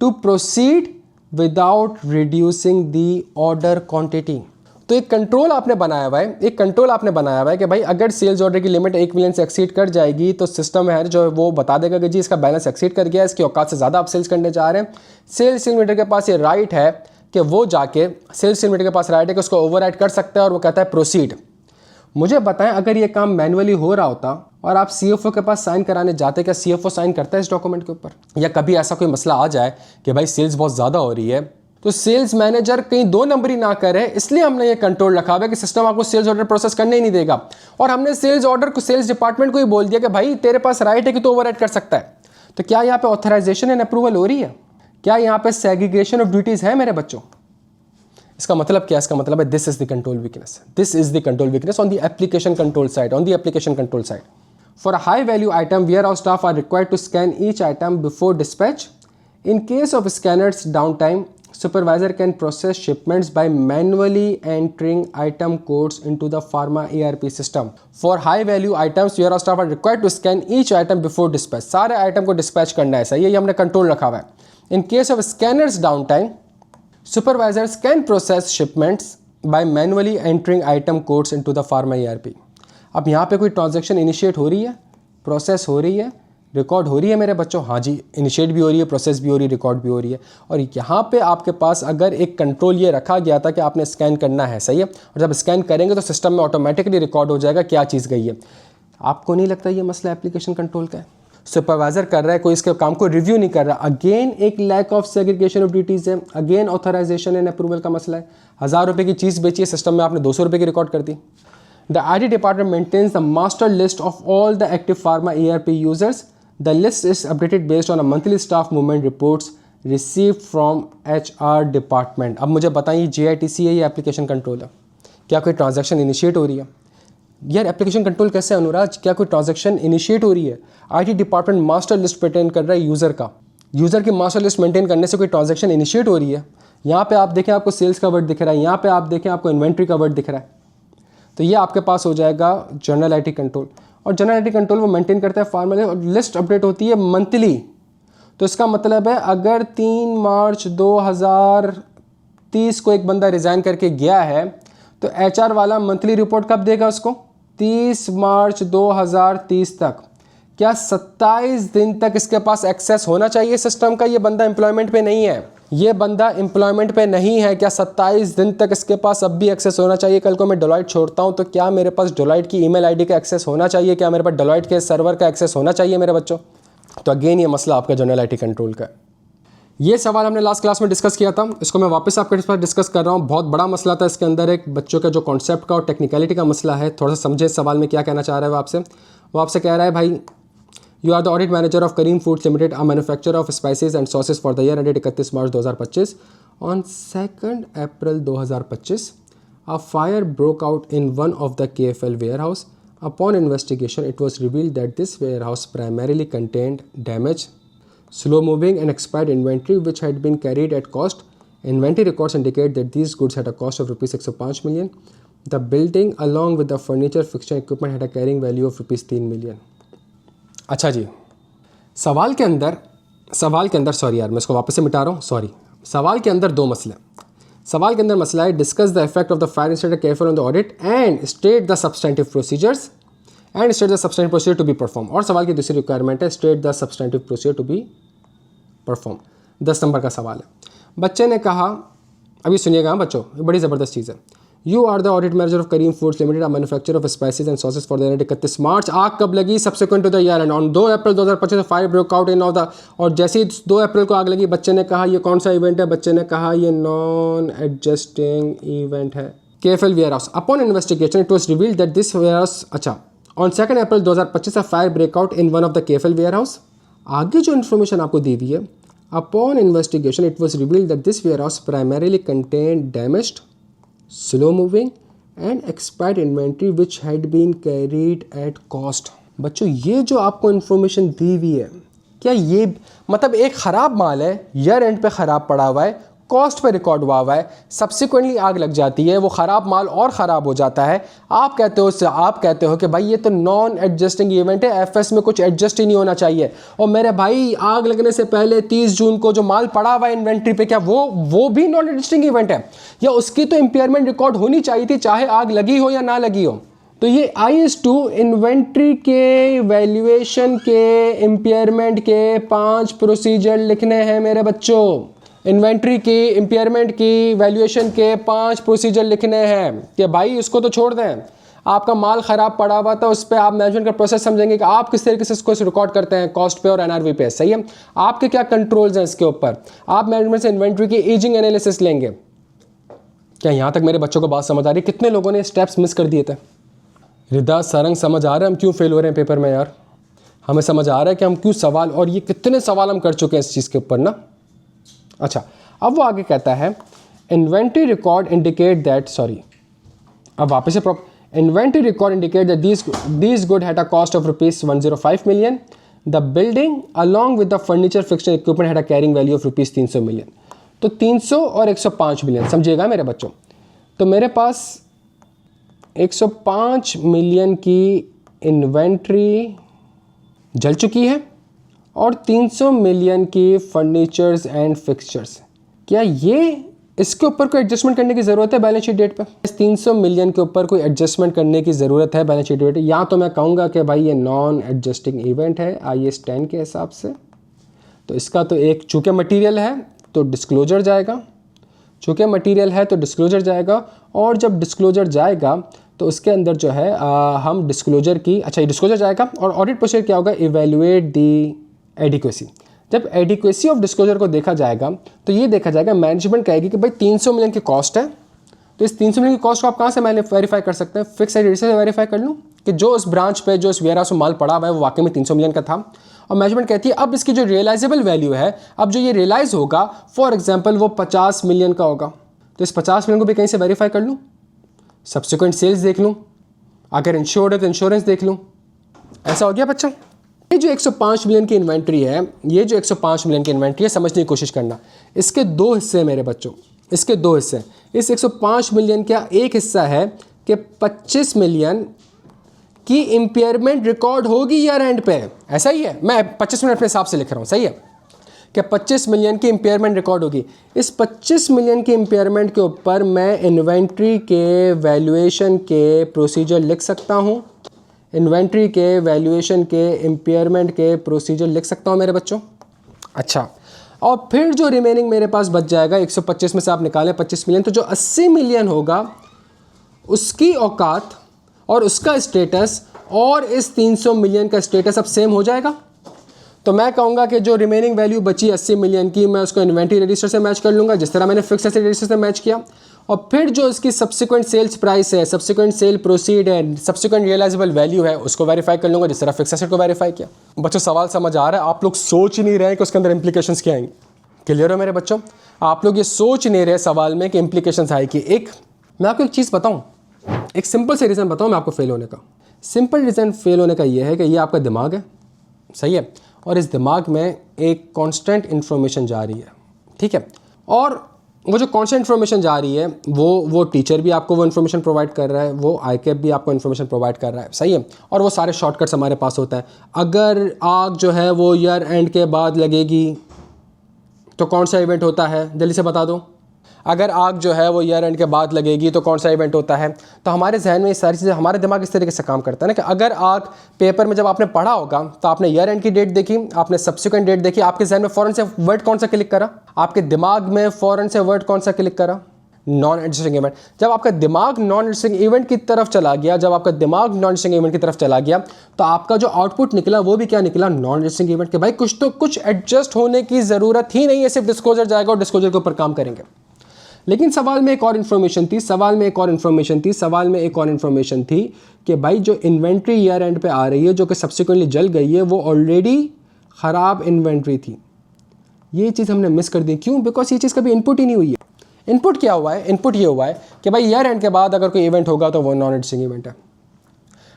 to proceed without reducing the order quantity. तो एक कंट्रोल आपने बनाया हुआ है, कि भाई अगर सेल्स ऑर्डर की लिमिट 1 मिलियन से एक्सीड कर जाएगी तो सिस्टम है जो वो बता देगा कि जी इसका बैलेंस एक्सीड कर गया, इसकी औकात से ज़्यादा आप सेल्स करने जा रहे हैं। सेल्स लीडर के पास ये राइट है कि वो जाके सेल्स टीम लीडर के पास राइट है कि उसको ओवरराइड कर सकता है और वो कहता है प्रोसीड। मुझे बताएं अगर ये काम मैनुअली हो रहा होता और आप सीएफओ के पास साइन कराने जाते, क्या सीएफओ साइन करता है इस डॉक्यूमेंट के ऊपर? या कभी ऐसा कोई मसला आ जाए कि भाई सेल्स बहुत ज़्यादा हो रही है तो सेल्स मैनेजर कहीं 2 नंबरी ना करे, इसलिए हमने ये कंट्रोल रखा हुआ है कि सिस्टम आपको सेल्स ऑर्डर प्रोसेस करने ही नहीं देगा। और हमने सेल्स ऑर्डर को सेल्स डिपार्टमेंट को ही बोल दिया कि भाई तेरे पास राइट है कि तू ओवरराइड कर सकता है। तो क्या यहाँ पे ऑथराइजेशन एंड अप्रूवल हो रही है? क्या यहाँ पे सेग्रीगेशन ऑफ ड्यूटीज है मेरे बच्चों? इसका मतलब क्या? इसका मतलब है this is the control weakness, this is the control weakness on the application control side, on the application control side. For a high value item warehouse staff are required to scan each item before dispatch. In case of scanners downtime, supervisor can process shipments by manually entering item codes into the pharma ERP system. For high value items, warehouse staff are required to scan each item before dispatch. सारे item को dispatch करना है, सही है, ये हमने control रखा हुआ है। In case of scanners downtime, supervisors can process shipments by manually entering item codes into the pharma ERP. अब यहाँ पे कोई ट्रांजेक्शन इनिशिएट हो रही है, प्रोसेस हो रही है, रिकॉर्ड हो रही है मेरे बच्चों? हाँ जी, इनिशिएट भी हो रही है, प्रोसेस भी हो रही है, रिकॉर्ड भी हो रही है। और यहाँ पे आपके पास अगर एक कंट्रोल ये रखा गया था कि आपने स्कैन करना है, सही है, और जब स्कैन करेंगे तो सिस्टम में ऑटोमेटिकली रिकॉर्ड हो जाएगा क्या चीज़ गई है। आपको नहीं लगता ये मसला एप्लीकेशन कंट्रोल का है? सुपरवाइजर कर रहा है, कोई इसके काम को रिव्यू नहीं कर रहा। अगेन एक lack of segregation of duties है, अगेन ऑथराइजेशन एंड अप्रूवल का मसला है। 1000 रुपये की चीज़ बेची है, सिस्टम में आपने 200 रुपये की रिकॉर्ड कर दी। The IT department maintains the master list of all the active pharma ERP users. The list is updated based on a monthly staff movement reports received from HR department. अब मुझे बताइए JITC है या application control है? क्या कोई transaction initiate हो रही है? यार एप्लीकेशन कंट्रोल कैसे है अनुराज? क्या कोई ट्रांजैक्शन इनिशिएट हो रही है? IT department master list maintain कर रहा है यूज़र का। यूज़र की मास्टर लिस्ट मेंटेन करने से कोई ट्रांजैक्शन इनिशिएट हो रही है? यहाँ पे आप देखें आपको सेल्स का वर्ड दिख रहा है, यहाँ पे आप देखें आपको इन्वेंट्री का वर्ड दिख रहा है। तो ये आपके पास हो जाएगा जनरल आईटी कंट्रोल। और जनरल आईटी कंट्रोल वो मेंटेन करता है फॉर्मूले, और लिस्ट अपडेट होती है मंथली। तो इसका मतलब है अगर 3 मार्च 2030 को एक बंदा रिज़ाइन करके गया है तो एचआर वाला मंथली रिपोर्ट कब देगा उसको? 30 मार्च 2030 तक। क्या 27 दिन तक इसके पास एक्सेस होना चाहिए सिस्टम का? ये बंदा एम्प्लॉयमेंट पे नहीं है, ये बंदा एम्प्लॉयमेंट पे नहीं है। क्या 27 दिन तक इसके पास अब भी एक्सेस होना चाहिए? कल को मैं डेलॉइट छोड़ता हूँ तो क्या मेरे पास डेलॉइट की ईमेल आईडी का एक्सेस होना चाहिए? क्या मेरे पास डेलॉइट के सर्वर का एक्सेस होना चाहिए मेरे बच्चों? तो अगेन ये मसला आपका जनरल आईटी कंट्रोल का। ये सवाल हमने लास्ट क्लास में डिस्कस किया था, इसको मैं वापस आपके पास डिस्कस कर रहा हूँ। बहुत बड़ा मसला था इसके अंदर, एक बच्चों का जो कॉन्सेप्ट का और टेक्निकलिटी का मसला है। थोड़ा सा समझे इस सवाल में क्या कहना चाह रहा है वो आपसे। वो आपसे कह रहा है भाई, You are the audit manager of Kareem Foods Limited, a manufacturer of spices and sauces for the year ended 31 March 2025. On 2nd April 2025, a fire broke out in one of the KFL warehouse. Upon investigation, it was revealed that this warehouse primarily contained damaged, slow-moving and expired inventory which had been carried at cost. Inventory records indicate that these goods had a cost of rupees 105 million. The building, along with the furniture, fixture, and equipment, had a carrying value of rupees 3 million. अच्छा जी, सवाल के अंदर sorry यार मैं इसको वापस से मिटा रहा हूँ, सॉरी। सवाल के अंदर 2 मसले। सवाल के अंदर मसला है discuss the effect of the fire inspector KFL on the audit and state the substantive procedures to be perform. और सवाल की दूसरी रिक्वायरमेंट है state the substantive procedure to be perform. 10 number का सवाल है। बच्चे ने कहा, अभी सुनिएगा बच्चों, ये बड़ी ज़बरदस्त चीज़ है। You are the audit manager of Kareem Foods Limited, a manufacturer of spices and sauces for the year 31 March. आग कब लगी? Subsequent to the year end. On 2 April 2025 fire break out in of the, और जैसे ही 2 अप्रैल को आग लगी, बच्चे ने कहा ये कौन सा इवेंट है? बच्चे ने कहा ये नॉन एडजस्टिंग इवेंट है, KFL warehouse. Upon investigation, it was revealed that this warehouse, अच्छा, on 2 April 2025 a fire break out in one of the KFL warehouse. आगे जो इन्फॉर्मेशन आपको दी हुई है, upon investigation, it was revealed that this warehouse primarily contained damaged, slow moving and expired inventory which had been carried at cost. बच्चों ये जो आपको information दी हुई है, क्या ये मतलब एक ख़राब माल है, ईयर एंड पे ख़राब पड़ा हुआ है, कॉस्ट पे रिकॉर्ड हुआ है, सब्सिक्वेंटली आग लग जाती है, वो ख़राब माल और ख़राब हो जाता है। आप कहते हो कि भाई ये तो नॉन एडजस्टिंग इवेंट है, एफएस में कुछ एडजस्ट ही नहीं होना चाहिए। और मेरे भाई आग लगने से पहले 30 जून को जो माल पड़ा हुआ है इन्वेंट्री पे, क्या वो भी नॉन एडजस्टिंग इवेंट है? या उसकी तो इम्पेयरमेंट रिकॉर्ड होनी चाहिए थी, चाहे आग लगी हो या ना लगी हो। तो ये IS2 इन्वेंट्री के वैल्यूएशन के इम्पेयरमेंट के 5 प्रोसीजर लिखने हैं मेरे बच्चों। इन्वेंट्री की, इम्पेयरमेंट की, वैल्यूएशन के 5 प्रोसीजर लिखने हैं कि भाई उसको तो छोड़ दें, आपका माल ख़राब पड़ा हुआ था, उस पर आप मैनेजमेंट का प्रोसेस समझेंगे कि आप किस तरीके से इसको रिकॉर्ड करते हैं कॉस्ट पे और एनआरवी पे। सही है, आपके क्या कंट्रोल्स हैं इसके ऊपर। आप मैनेजमेंट से इन्वेंट्री की एजिंग एनालिसिस लेंगे। क्या यहाँ तक मेरे बच्चों को बात समझ आ रही है? कितने लोगों ने स्टेप्स मिस कर दिए थे? रिदा सरंग समझ आ रहा है हम क्यों फेल हो रहे हैं पेपर में यार? हमें समझ आ रहा है कि हम क्यों सवाल, और ये कितने सवाल हम कर चुके हैं इस चीज़ के ऊपर ना। अच्छा, अब वो आगे कहता है inventory record indicate that, sorry अब वापस से inventory record indicate that these good had a cost of ₹105 million। The building along with the furniture fixture equipment had a carrying value of ₹300 million। तो 300 और 105 मिलियन, समझिएगा मेरे बच्चों। तो मेरे पास 105 मिलियन की इन्वेंट्री जल चुकी है और 300 मिलियन की फर्नीचर्स एंड फिक्सचर्स। क्या ये इसके ऊपर कोई एडजस्टमेंट करने की ज़रूरत है बैलेंस शीट डेट पे? इस 300 मिलियन के ऊपर कोई एडजस्टमेंट करने की ज़रूरत है बैलेंस शीट डेट? या तो मैं कहूँगा कि भाई ये नॉन एडजस्टिंग इवेंट है IAS 10 के हिसाब से, तो इसका तो एक, चूँकि मटीरियल है तो डिस्क्लोजर जाएगा, चूँकि मटीरियल है तो डिस्क्लोजर जाएगा, और जब डिस्क्लोजर जाएगा तो उसके अंदर जो है हम डिस्क्लोजर की, अच्छा ये डिस्क्लोजर जाएगा और ऑडिट प्रोसीजर क्या होगा, इवेल्युएट दी एडिक्वेसी। जब एडिक्वेसी ऑफ डिस्क्लोजर को देखा जाएगा तो ये देखा जाएगा, मैनेजमेंट कहेगी कि भाई 300 मिलियन की कॉस्ट है, तो इस 300 मिलियन की कॉस्ट को आप कहाँ से वेरीफाई कर सकते हैं? फिक्स एडिट से वेरीफाई कर लूँ कि जो उस ब्रांच पे, जो इस वेयरहाउस में माल पड़ा हुआ है वो वाकई में 300 मिलियन का था। और मैनेजमेंट कहती है अब इसकी जो रियलाइजेबल वैल्यू है, अब जो ये रियलाइज होगा, फॉर एग्जांपल वो 50 मिलियन का होगा, तो इस 50 मिलियन को भी कहीं से वेरीफाई कर लूँ, सब्सिक्वेंट सेल्स देख लूँ, अगर इंश्योर्ड है तो इंश्योरेंस देख लूँ। ऐसा हो गया बच्चों। ये जो 105 मिलियन की इन्वेंट्री है, ये जो 105 मिलियन की इन्वेंट्री है, समझने की कोशिश करना। इसके 2 हिस्से हैं मेरे बच्चों, इसके 2 हिस्से। इस 105 मिलियन का एक हिस्सा है कि 25 मिलियन की इम्पेयरमेंट रिकॉर्ड होगी ईयर एंड पे। ऐसा ही है, मैं 25 मिलियन अपने हिसाब से लिख रहा हूँ, सही है, कि 25 मिलियन की इम्पेयरमेंट रिकॉर्ड होगी। इस 25 मिलियन की इम्पेयरमेंट के ऊपर मैं इन्वेंट्री के वैल्यूएशन के प्रोसीजर लिख सकता हूँ, इन्वेंट्री के वैल्यूएशन के इम्पेयरमेंट के प्रोसीजर लिख सकता हूँ मेरे बच्चों। अच्छा, और फिर जो रिमेनिंग मेरे पास बच जाएगा, 125 में से आप निकालें 25 मिलियन, तो जो 80 मिलियन होगा उसकी औकात और उसका स्टेटस और इस 300 मिलियन का स्टेटस अब सेम हो जाएगा। तो मैं कहूँगा कि जो रिमेनिंग वैल्यू बची 80 मिलियन की, मैं उसको इन्वेंट्री रजिस्टर से मैच कर लूँगा, जिस तरह मैंने फिक्स एसेट रजिस्टर से मैच किया। और फिर जो इसकी सब्सिक्वेंट सेल्स प्राइस है, सब्सिक्वेंट सेल प्रोसीड है, सब्सिक्वेंट रियलाइजेबल वैल्यू है, उसको वेरीफाई कर लूँगा, जिस तरह फिक्स एसेट को वेरीफाई किया। बच्चों सवाल समझ आ रहा है? आप लोग सोच ही नहीं रहे कि उसके अंदर इंप्लीकेशंस क्या आएंगे। क्लियर हो मेरे बच्चों? आप लोग ये सोच नहीं रहे सवाल में कि इंप्लीकेशंस आएगी। एक मैं आपको एक चीज़ बताऊँ, एक सिंपल से रीज़न बताऊँ मैं आपको फेल होने का। सिंपल रीज़न फेल होने का ये है कि ये आपका दिमाग है, सही है, और इस दिमाग में एक कांस्टेंट इन्फॉर्मेशन जा रही है, ठीक है, और वो जो कांस्टेंट इन्फॉर्मेशन जा रही है वो टीचर भी आपको वो इन्फॉर्मेशन प्रोवाइड कर रहा है, वो ICAP भी आपको इन्फॉर्मेशन प्रोवाइड कर रहा है, सही है, और वो सारे शॉर्टकट्स हमारे पास होता है। अगर आग जो है वो ईयर एंड के बाद लगेगी तो कौन सा इवेंट होता है, जल्दी से बता दो। अगर आग जो है वो ईयर एंड के बाद लगेगी तो कौन सा इवेंट होता है। तो हमारे जहन में ये सारी चीज़ें, हमारे दिमाग इस तरीके से काम करता है ना कि अगर आग पेपर में जब आपने पढ़ा होगा तो आपने ईयर एंड की डेट देखी, आपने सब्सिक्वेंट डेट देखी, आपके जहन में फ़ौरन से वर्ड कौन सा क्लिक करा, आपके दिमाग में फ़ौरन से वर्ड कौन सा क्लिक करा, नॉन एडजस्टिंग इवेंट। जब आपका दिमाग नॉन एडजस्टिंग इवेंट की तरफ चला गया, जब आपका दिमाग नॉन एडजस्टिंग इवेंट की तरफ चला गया, तो आपका जो आउटपुट निकला वो भी क्या निकला, नॉन एडजस्टिंग इवेंट। कि भाई कुछ एडजस्ट होने की ज़रूरत ही नहीं है, सिर्फ डिस्क्लोजर जाएगा और डिस्क्लोजर के ऊपर काम करेंगे। लेकिन सवाल में एक और इन्फॉर्मेशन थी, कि भाई जो इन्वेंट्री ईयर एंड पे आ रही है, जो कि सब्सिक्वेंटली जल गई है, वो ऑलरेडी ख़राब इन्वेंट्री थी। ये चीज़ हमने मिस कर दी। क्यों? बिकॉज ये चीज़ कभी इनपुट ही नहीं हुई है। इनपुट क्या हुआ है? इनपुट ये हुआ है कि भाई ईयर एंड के बाद अगर कोई इवेंट होगा तो वो नॉन एडजस्टिंग इवेंट है।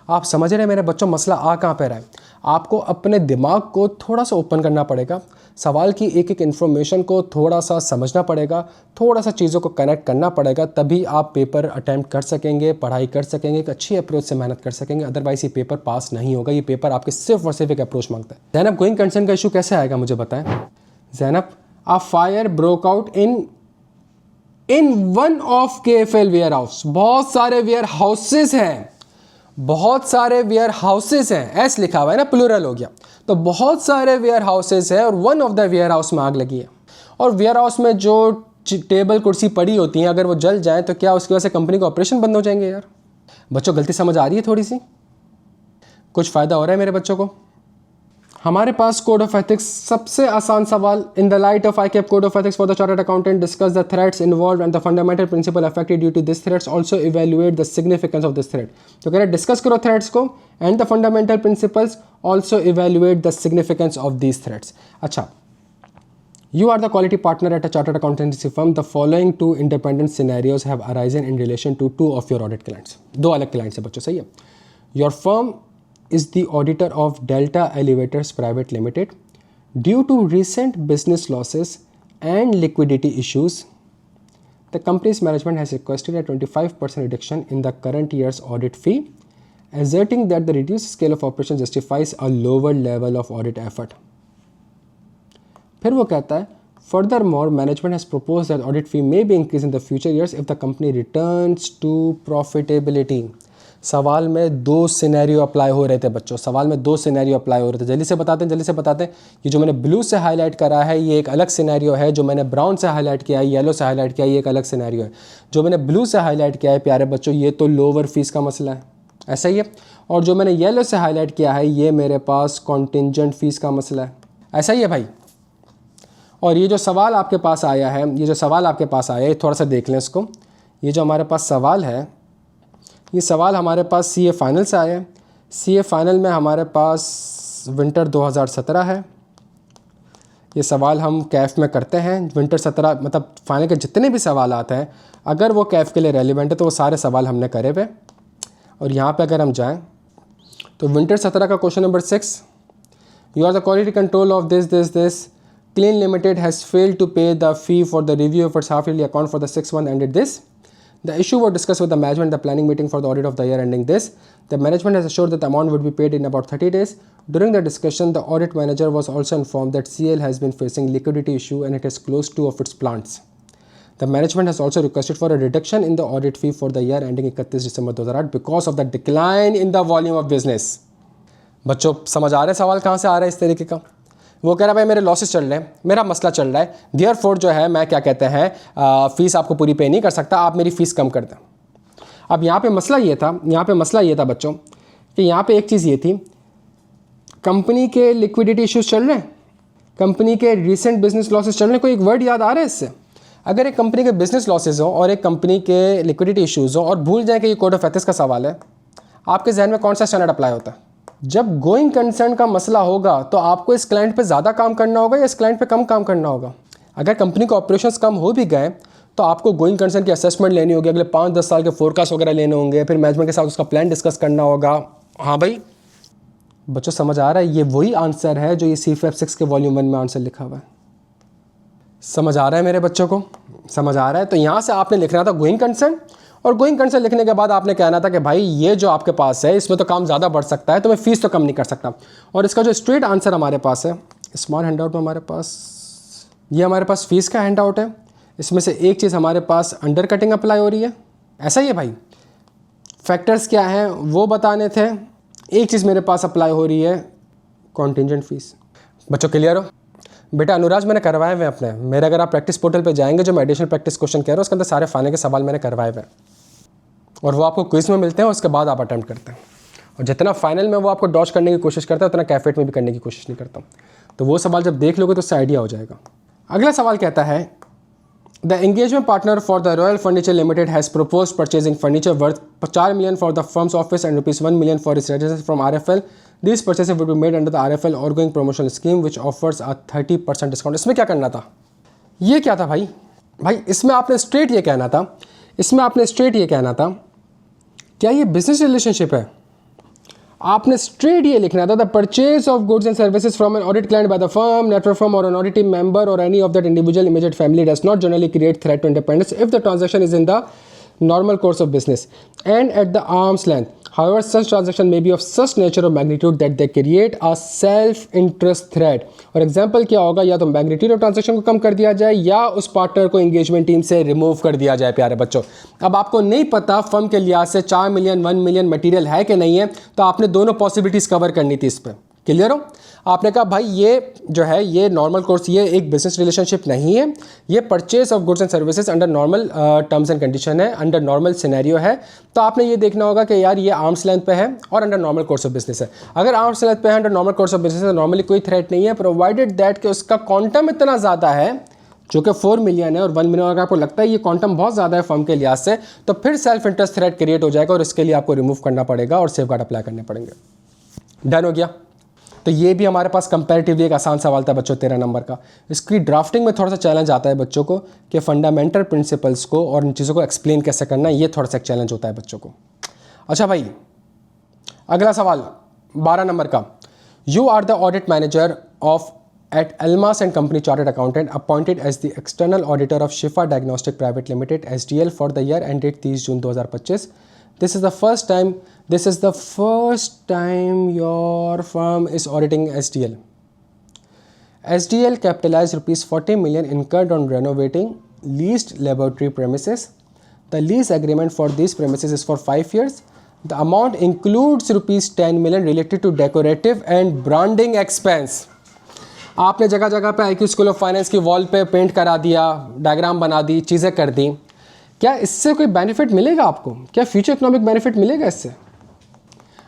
आप समझ रहे हैं मेरे बच्चों मसला आ कहाँ पे रहा है? आपको अपने दिमाग को थोड़ा सा ओपन करना पड़ेगा, सवाल की एक एक इन्फॉर्मेशन को थोड़ा सा समझना पड़ेगा, थोड़ा सा चीज़ों को कनेक्ट करना पड़ेगा, तभी आप पेपर अटैम्प्ट कर सकेंगे, पढ़ाई कर सकेंगे, एक अच्छी अप्रोच से मेहनत कर सकेंगे। अदरवाइज ये पेपर पास नहीं होगा। ये पेपर आपके सिर्फ और सिर्फ एक अप्रोच मांगता है। ज़ैनब, गोइंग कंसर्न का इशू कैसे आएगा मुझे बताएं। Zainab, a fire broke out in one of KFL warehouse. बहुत सारे वेयर हाउसेज हैं, बहुत सारे वेयर हाउसेज हैं, एस लिखा हुआ है ना, प्लूरल हो गया। तो बहुत सारे वेयर हाउसेज है और one of the warehouse में आग लगी है। और वेयर हाउस में जो टेबल कुर्सी पड़ी होती हैं अगर वो जल जाए तो क्या उसकी वजह से कंपनी के ऑपरेशन बंद हो जाएंगे यार? बच्चों गलती समझ आ रही है थोड़ी सी? कुछ फ़ायदा हो रहा है मेरे बच्चों को? हमारे पास कोड ऑफ एथिक्स, सबसे आसान सवाल, in the light of ICAP code of ethics for the chartered accountant discuss the threats involve and the fundamental principle affected due to this threats, also evaluate the significance of this threat. तो कह रहे हैं discuss करो threats को and the fundamental principles, also evaluate the significance of these threats. अच्छा, you are the quality partner at a chartered accountancy firm. The following two independent scenarios have arisen in relation to two of your audit clients. दो अलग clients है बच्चों, सही है? Your firm is the auditor of Delta Elevators Private Limited. Due to recent business losses and liquidity issues, the company's management has requested a 25% reduction in the current year's audit fee, asserting that the reduced scale of operations justifies a lower level of audit effort. फिर वो कहता है furthermore management has propose that audit fee may be increase in the future years if the company returns to profitability. सवाल में दो scenario apply हो रहे थे बच्चों, सवाल में दो सिनेरियो अप्लाई हो रहे थे। जल्दी से बताते हैं। ये जो मैंने ब्लू से हाईलाइट करा है ये एक अलग सिनेरियो है, जो मैंने ब्राउन से हाईलाइट किया है, येलो से हाईलाइट किया है, ये एक अलग सिनेरियो है। जो मैंने ब्लू से हाईलाइट किया है प्यारे बच्चों ये तो लोअर फीस का मसला है, ऐसा ही है। और जो मैंने येलो से हाईलाइट किया है ये मेरे पास कॉन्टिंजेंट फीस का मसला है, ऐसा ही है भाई। और ये जो सवाल आपके पास आया है, थोड़ा सा देख लें इसको। ये जो हमारे पास सवाल है, ये सवाल हमारे पास CA फाइनल से आया है। CA फाइनल में हमारे पास विंटर 2017 है। ये सवाल हम कैफ में करते हैं। विंटर 17 मतलब फाइनल के जितने भी सवाल आते हैं अगर वो कैफ के लिए रेलिवेंट है तो वो सारे सवाल हमने करे हुए। और यहाँ पे अगर हम जाएँ तो विंटर 17 का question number 6, you are the quality control of this Clean Limited has failed to pay the fee for the review of its half-yearly account for the 6 month ended this. The issue was discussed with the management at the planning meeting for the audit of the year ending this. The management has assured that the amount would be paid in about 30 days. During the discussion, the audit manager was also informed that CL has been facing liquidity issue and it has closed 2 of its plants. The management has also requested for a reduction in the audit fee for the year ending 31 December 2008 because of the decline in the volume of business. बच्चों समझ आ रहे सवाल कहाँ से आ रहा है इस तरीके का? वो कह रहा है भाई मेरे लॉसेस चल रहे हैं, मेरा मसला चल रहा है, देयरफॉर जो है मैं क्या कहते हैं फ़ीस आपको पूरी पे नहीं कर सकता, आप मेरी फ़ीस कम कर दें। अब यहाँ पे मसला ये था बच्चों कि यहाँ पे एक चीज़ ये थी, कंपनी के लिक्विडिटी इश्यूज चल रहे हैं, कंपनी के रिसेंट बिजनेस लॉसेस चल रहे हैं। कोई एक वर्ड याद आ रहा है इससे? अगर एक कंपनी के बिजनेस लॉसेज हो और एक कंपनी के लिक्विडिटी इश्यूज़ हो और भूल जाए कि ये कोड ऑफ एथिक्स का सवाल है, आपके जहन में कौन सा स्टैंडर्ड अप्लाई होता है? जब गोइंग कंसर्न का मसला होगा तो आपको इस क्लाइंट पे ज़्यादा काम करना होगा या इस क्लाइंट पे कम काम करना होगा? अगर कंपनी के ऑपरेशंस कम हो भी गए तो आपको गोइंग कंसर्न की असेसमेंट लेनी होगी, अगले 5-10 साल के फोरकास्ट वगैरह लेने होंगे, फिर मैनेजमेंट के साथ उसका प्लान डिस्कस करना होगा। हाँ भाई बच्चों समझ आ रहा है? ये वही आंसर है जो ये CFAP 6 के वॉल्यूम 1 में आंसर लिखा हुआ है। समझ आ रहा है मेरे बच्चों को? समझ आ रहा है? तो यहाँ से आपने लिखना था गोइंग कंसर्न, और गोइंग कंसर्न लिखने के बाद आपने कहना था कि भाई ये जो आपके पास है इसमें तो काम ज़्यादा बढ़ सकता है, तो मैं फ़ीस तो कम नहीं कर सकता। और इसका जो स्ट्रेट आंसर हमारे पास है स्मॉल हैंडआउट में, हमारे पास फ़ीस का हैंडआउट है। इसमें से एक चीज़ हमारे पास अंडर कटिंग अप्लाई हो रही है, ऐसा ही है भाई। फैक्टर्स क्या हैं वो बताने थे। एक चीज़ मेरे पास अप्लाई हो रही है कॉन्टिंजेंट फीस। बच्चों क्लियर हो? बेटा अनुराज मैंने करवाए हुए अपने, मेरे अगर आप प्रैक्टिस पोर्टल पे जाएंगे जो मैं एडिशनल प्रैक्टिस क्वेश्चन कह रहा हूँ उसके अंदर सारे फाइनल के सवाल मैंने करवाए हुए और वो आपको क्विज में मिलते हैं, उसके बाद आप अटेम्प्ट करते हैं। और जितना फाइनल में वो आपको डॉच करने की कोशिश करता है उतना कैफेट में भी करने की कोशिश नहीं करता। तो वो सवाल जब देख लोगे तो उससे आइडिया हो जाएगा। अगला सवाल कहता है the engagement partner for the royal furniture limited has propose purchasing furniture worth 4 million for the firms office and ₹1 million for its registration from RFL। This purchase would be made under the RFL ongoing promotional scheme which offers a 30% discount. इसमें क्या करना था? ये क्या था भाई? इसमें आपने स्ट्रेट ये कहना था, क्या ये बिजनेस रिलेशनशिप है? आपने स्ट्रेट ये लिखना था the purchase of goods and services from an audit client by the firm, network firm और एन ऑडिट टीम मेंबर और any of that individual immediate family does not generally create threat to independence if the transaction is in the normal course of business and at the arm's length. However, such transaction may be of such nature or magnitude that they create a self-interest threat. और example क्या होगा? या तो magnitude of transaction को कम कर दिया जाए या उस पार्टनर को एंगेजमेंट टीम से रिमूव कर दिया जाए। प्यारे बच्चों अब आपको नहीं पता फर्म के लिहाज से 4 million 1 million मटीरियल है कि नहीं है, तो आपने दोनों पॉसिबिलिटीज़ कवर करनी थी इस पर। क्लियर हो? आपने कहा भाई ये जो है ये नॉर्मल कोर्स, ये एक बिजनेस रिलेशनशिप नहीं है, ये purchase of goods and services under normal terms and condition है, अंडर नॉर्मल सिनेरियो है। तो आपने ये देखना होगा कि यार ये आर्म्स लेंथ पे है और under normal course of business है। अगर आर्म्स लेंथ पे है, under normal course of business है, नॉर्मली कोई थ्रेट नहीं है, प्रोवाइडेड दैट कि उसका क्वांटम इतना ज़्यादा है जो कि 4 मिलियन है और 1 मिलियन, अगर आपको लगता है ये क्वांटम बहुत ज़्यादा है फर्म के लिहाज से, तो फिर सेल्फ इंटरेस्ट थ्रेट क्रिएट हो जाएगा और इसके लिए आपको रिमूव करना पड़ेगा और सेफगार्ड अप्लाई करने पड़ेंगे। डन हो गया? तो ये भी हमारे पास कंपैरेटिवली एक आसान सवाल था बच्चों 13 नंबर का। इसकी ड्राफ्टिंग में थोड़ा सा चैलेंज आता है बच्चों को कि फंडामेंटल प्रिंसिपल्स को और इन चीज़ों को एक्सप्लेन कैसे करना है, ये थोड़ा सा एक चैलेंज होता है बच्चों को। अच्छा भाई, अगला सवाल 12 नंबर का। You are the audit manager of at Almas and company chartered accountant appointed as the external auditor of Shifa diagnostic private limited SDL for the year ended 30 June 2025। This is the first time your firm is auditing SDL. SDL capitalized rupees 40 million incurred on renovating leased laboratory premises. The lease agreement for these premises is for 5 years. The amount includes rupees 10 million related to decorative and branding expense. आपने जगह जगह पे IQ school of finance की wall पे paint करा दिया, diagram बना दी, चीज़ें कर दी। क्या इससे कोई बेनिफिट मिलेगा आपको? क्या फ्यूचर इकोनॉमिक बेनिफिट मिलेगा इससे?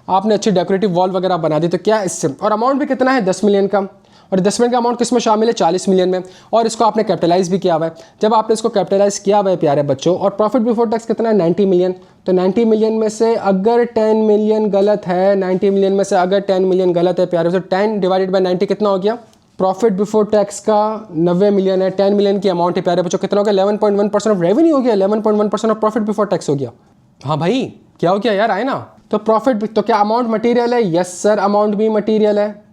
आपने अच्छी डेकोरेटिव वॉल वगैरह बना दी, तो क्या इससे, और अमाउंट भी कितना है 10 मिलियन का, और 10 मिलियन का अमाउंट किस में शामिल है 40 मिलियन में, और इसको आपने कैपिटलाइज भी किया हुआ है। जब आपने इसको कैपिटलाइज किया हुआ है प्यारे बच्चों, और प्रॉफिट बिफोर टैक्स कितना है 90 मिलियन, तो 90 मिलियन में से अगर 10 मिलियन गलत है, 90 मिलियन में से अगर 10 मिलियन गलत है प्यारे, तो 10 डिवाइडेड बाई 90 कितना हो गया? प्रॉफिट बिफोर टैक्स का 90 मिलियन है, 10 मिलियन की अमाउंट है प्यारे बच्चों, कितना हो गया? 11.1% ऑफ रेवेन्यू हो गया, 11.1% ऑफ प्रॉफिट बिफोर टैक्स हो गया। हाँ भाई, क्या हो गया यार, आए ना? तो प्रॉफिट, तो क्या अमाउंट मटेरियल है? यस सर, अमाउंट भी मटेरियल है।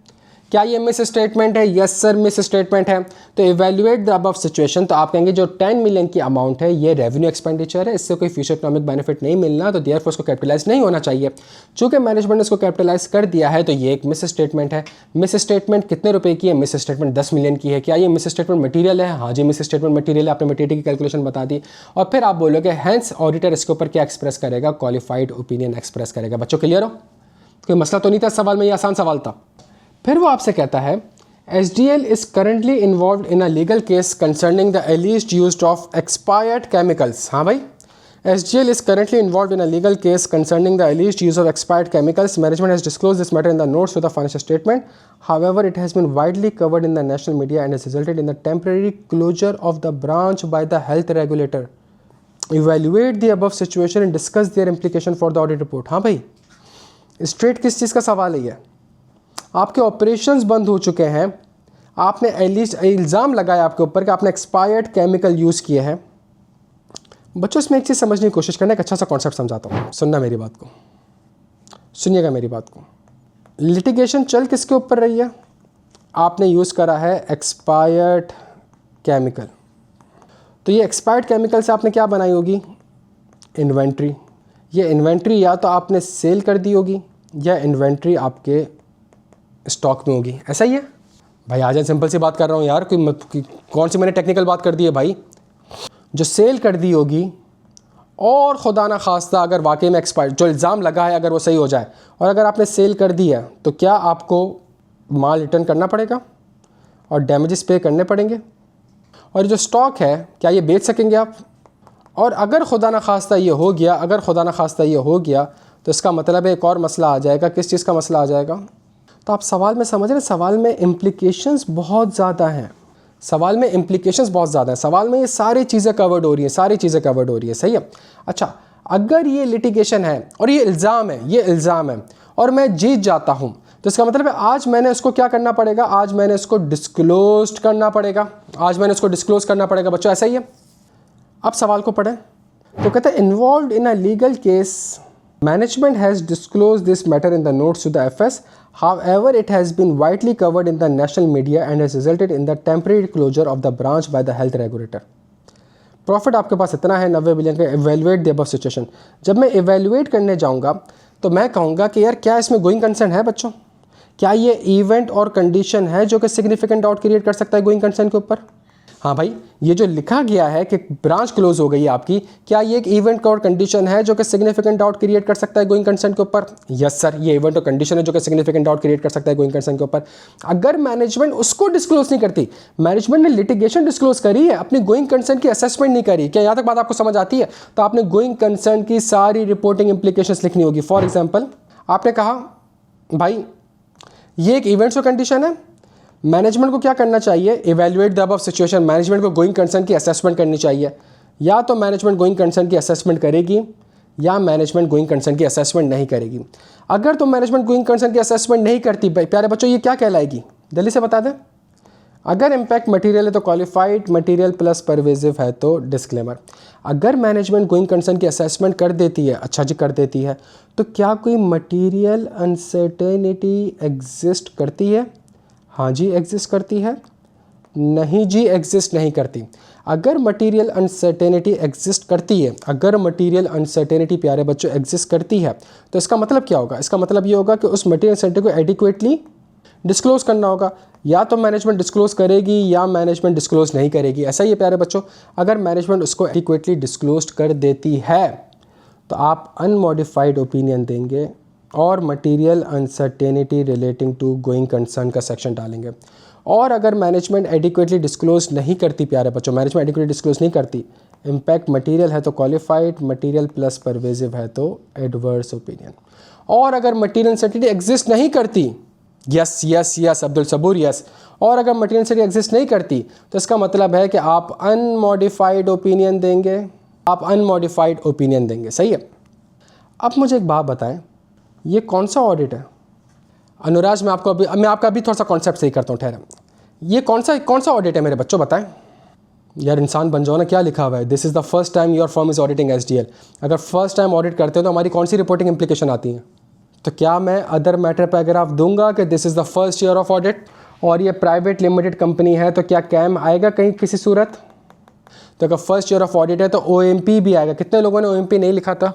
क्या ये मिस स्टेटमेंट है? यस सर, मिस स्टेटमेंट है। तो इवैल्यूएट द अबव सिचुएशन, तो आप कहेंगे जो 10 मिलियन की अमाउंट है ये रेवेन्यू एक्सपेंडिचर है, इससे कोई फ्यूचर इकोनॉमिक बेनिफिट नहीं मिलना, तो देयरफॉर उसको कैपिटलाइज नहीं होना चाहिए। चूंकि मैनेजमेंट ने इसको कैपिटलाइज कर दिया है, तो ये एक मिस स्टेटमेंट है। मिस स्टेटमेंट कितने रुपए की है? मिस स्टेटमेंट 10 मिलियन की है। क्या ये मिस स्टेटमेंट मटीरियल है? हाँ जी, मिस स्टेटमेंट मटीरियल है। आपने मटीरियल की कैलकुलेशन बता दी, और फिर आप बोलोगे हैंस ऑडिटर इसके ऊपर क्या एक्सप्रेस करेगा? क्वालिफाइड ओपिनियन एक्सप्रेस करेगा। बच्चों क्लियर हो? कोई मसला तो नहीं था सवाल में, ये आसान सवाल था। फिर वो आपसे कहता है SDL is currently involved in a legal case concerning the alleged use of expired chemicals. हाँ भाई, SDL is currently involved in a legal case concerning the alleged use of expired chemicals. Management has disclosed this matter in the notes to the financial statement. However, it has been widely covered in the national media and has resulted in the temporary closure of the branch by the health regulator. Evaluate the above situation and discuss their implication for the audit report. हाँ भाई, straight किस चीज़ का सवाल है ये? आपके operations बंद हो चुके हैं, आपने एटलीस्ट इल्ज़ाम लगाया आपके ऊपर कि आपने एक्सपायर्ड केमिकल यूज़ किए हैं। बच्चों इसमें एक चीज़ समझने की कोशिश करना, एक अच्छा सा कॉन्सेप्ट समझाता हूँ, सुनना मेरी बात को, सुनिएगा मेरी बात को। लिटिगेशन चल किसके ऊपर रही है? आपने यूज़ करा है एक्सपायर्ड केमिकल। तो ये एक्सपायर्ड केमिकल से आपने क्या बनाई होगी? इन्वेंट्री। ये इन्वेंट्री या तो आपने सेल कर दी होगी या इन्वेंट्री आपके स्टॉक में होगी। ऐसा ही है भाई? आ जाए, सिंपल सी बात कर रहा हूँ यार, कौन सी मैंने टेक्निकल बात कर दी है भाई? जो सेल कर दी होगी, और खुदा ना खास्ता अगर वाकई में एक्सपायर्ड जो इल्ज़ाम लगा है अगर वो सही हो जाए, और अगर आपने सेल कर दी है, तो क्या आपको माल रिटर्न करना पड़ेगा और डैमेजेस पे करने पड़ेंगे? और जो स्टॉक है क्या ये बेच सकेंगे आप? और अगर खुदा ना खास्ता ये हो गया, अगर खुदा ना खास्ता ये हो गया, तो इसका मतलब है एक और मसला आ जाएगा। किस चीज़ का मसला आ जाएगा? तो आप सवाल में समझ रहे हैं, सवाल में इम्प्लिकेशंस बहुत ज़्यादा हैं, सवाल में इम्प्लिकेशंस बहुत ज़्यादा हैं, सवाल में ये सारी चीज़ें कवर्ड हो रही हैं, सारी चीज़ें कवर्ड हो रही है। सही है? अच्छा, अगर ये लिटिगेशन है और ये इल्ज़ाम है, ये इल्ज़ाम है, और मैं जीत जाता हूँ, तो इसका मतलब है आज मैंने इसको क्या करना पड़ेगा? आज मैंने इसको डिस्क्लोज करना पड़ेगा, आज मैंने इसको डिस्क्लोज करना पड़ेगा। बच्चों ऐसा ही है? अब सवाल को पढ़ें, तो कहते हैं involved in a legal case, management has disclosed this matter in the notes to the FS. However, it has been widely covered in the national media and has resulted in the temporary closure of the branch by the health regulator. Profit आपके पास इतना है 90 billion का। Evaluate the above situation. जब मैं evaluate करने जाऊंगा तो मैं कहूँगा कि यार क्या इसमें गोइंग कंसर्न है बच्चों? क्या ये इवेंट और कंडीशन है जो कि सिग्निफिकेंट डाउट क्रिएट कर सकता है गोइंग कंसर्न के ऊपर? हाँ भाई, ये जो लिखा गया है कि ब्रांच क्लोज हो गई है आपकी, क्या ये एक इवेंट और कंडीशन है जो कि सिग्निफिकेंट डाउट क्रिएट कर सकता है गोइंग कंसर्न के ऊपर? यस सर, ये इवेंट और कंडीशन है जो कि सिग्निफिकेंट डाउट क्रिएट कर सकता है गोइंग कंसर्न के ऊपर। अगर मैनेजमेंट उसको डिस्क्लोज नहीं करती, मैनेजमेंट ने लिटिगेशन डिस्क्लोज करी है, अपनी गोइंग कंसर्न की असेसमेंट नहीं करी, क्या यहाँ तक बात आपको समझ आती है? तो आपने गोइंग कंसर्न की सारी रिपोर्टिंग इंप्लीकेशंस लिखनी होगी। फॉर एग्जाम्पल, आपने कहा भाई ये एक इवेंट्स और कंडीशन है, मैनेजमेंट को क्या करना चाहिए? Evaluate the above situation. Management को गोइंग कंसर्न की असेसमेंट करनी चाहिए। या तो मैनेजमेंट गोइंग कंसर्न की असेसमेंट करेगी या मैनेजमेंट गोइंग कंसर्न की असेसमेंट नहीं करेगी। अगर तो मैनेजमेंट गोइंग कंसर्न की असेसमेंट नहीं करती, प्यारे बच्चों ये क्या कहलाएगी? जल्दी से बता दें। अगर इम्पैक्ट मटेरियल है तो क्वालिफाइड, मटेरियल प्लस परवेजिव है तो डिस्क्लेमर। अगर मैनेजमेंट गोइंग कंसर्न की असेसमेंट कर देती है, अच्छा जी कर देती है, तो क्या कोई मटेरियल अनसर्टेनिटी एग्जिस्ट करती है? हाँ जी एग्जिस्ट करती है। नहीं जी एग्जिस्ट नहीं करती। अगर मटेरियल अनसर्टेनिटी एग्जिस्ट करती है, अगर मटेरियल अनसर्टेनिटी प्यारे बच्चों एग्जिस्ट करती है, तो इसका मतलब क्या होगा? इसका मतलब ये होगा कि उस मटेरियल अनसर्टेनिटी को एडिक्वेटली डिस्क्लोज करना होगा। या तो मैनेजमेंट डिस्क्लोज करेगी या मैनेजमेंट डिस्क्लोज नहीं करेगी। ऐसा ही है प्यारे बच्चों, अगर मैनेजमेंट उसको एडिक्वेटली डिस्क्लोज कर देती है तो आप अनमॉडिफाइड ओपिनियन देंगे और material uncertainty relating to going concern का सेक्शन डालेंगे। और अगर मैनेजमेंट एडिक्वेटली डिस्क्लोज नहीं करती प्यारे बच्चों, मैनेजमेंट एडिक्वेटली डिस्क्लोज नहीं करती, इम्पैक्ट मटेरियल है तो क्वालिफाइड, मटेरियल प्लस परवेजिव है तो एडवर्स ओपिनियन। और अगर मटेरियल अनसर्टेनिटी एग्जिस्ट नहीं करती, यस यस यस अब्दुल सबूर यस, और अगर मटेरियल अनसर्टेनिटी एग्जिस्ट नहीं करती तो इसका मतलब है कि आप अनमॉडिफाइड ओपिनियन देंगे, आप अनमॉडिफाइड ओपिनियन देंगे। सही है। अब मुझे एक बात बताएं, ये कौन सा ऑडिट है? अनुराज मैं आपका अभी थोड़ा सा कॉन्सेप्ट सही करता हूँ, ठहरा। ये कौन सा ऑडिट है मेरे बच्चों, बताएं यार, इंसान बन जाओ ना। क्या लिखा हुआ है? This is the first time your firm is auditing SDL। अगर फर्स्ट टाइम ऑडिट करते हो तो हमारी कौन सी रिपोर्टिंग इंप्लीकेशन आती हैं? तो क्या मैं अदर मैटर पैराग्राफ दूंगा कि this is the first year of audit और ये प्राइवेट लिमिटेड कंपनी है, तो क्या कैम आएगा कहीं किसी सूरत? तो अगर फर्स्ट ईयर ऑफ ऑडिट है तो OMP भी आएगा। कितने लोगों ने OMP नहीं लिखा था?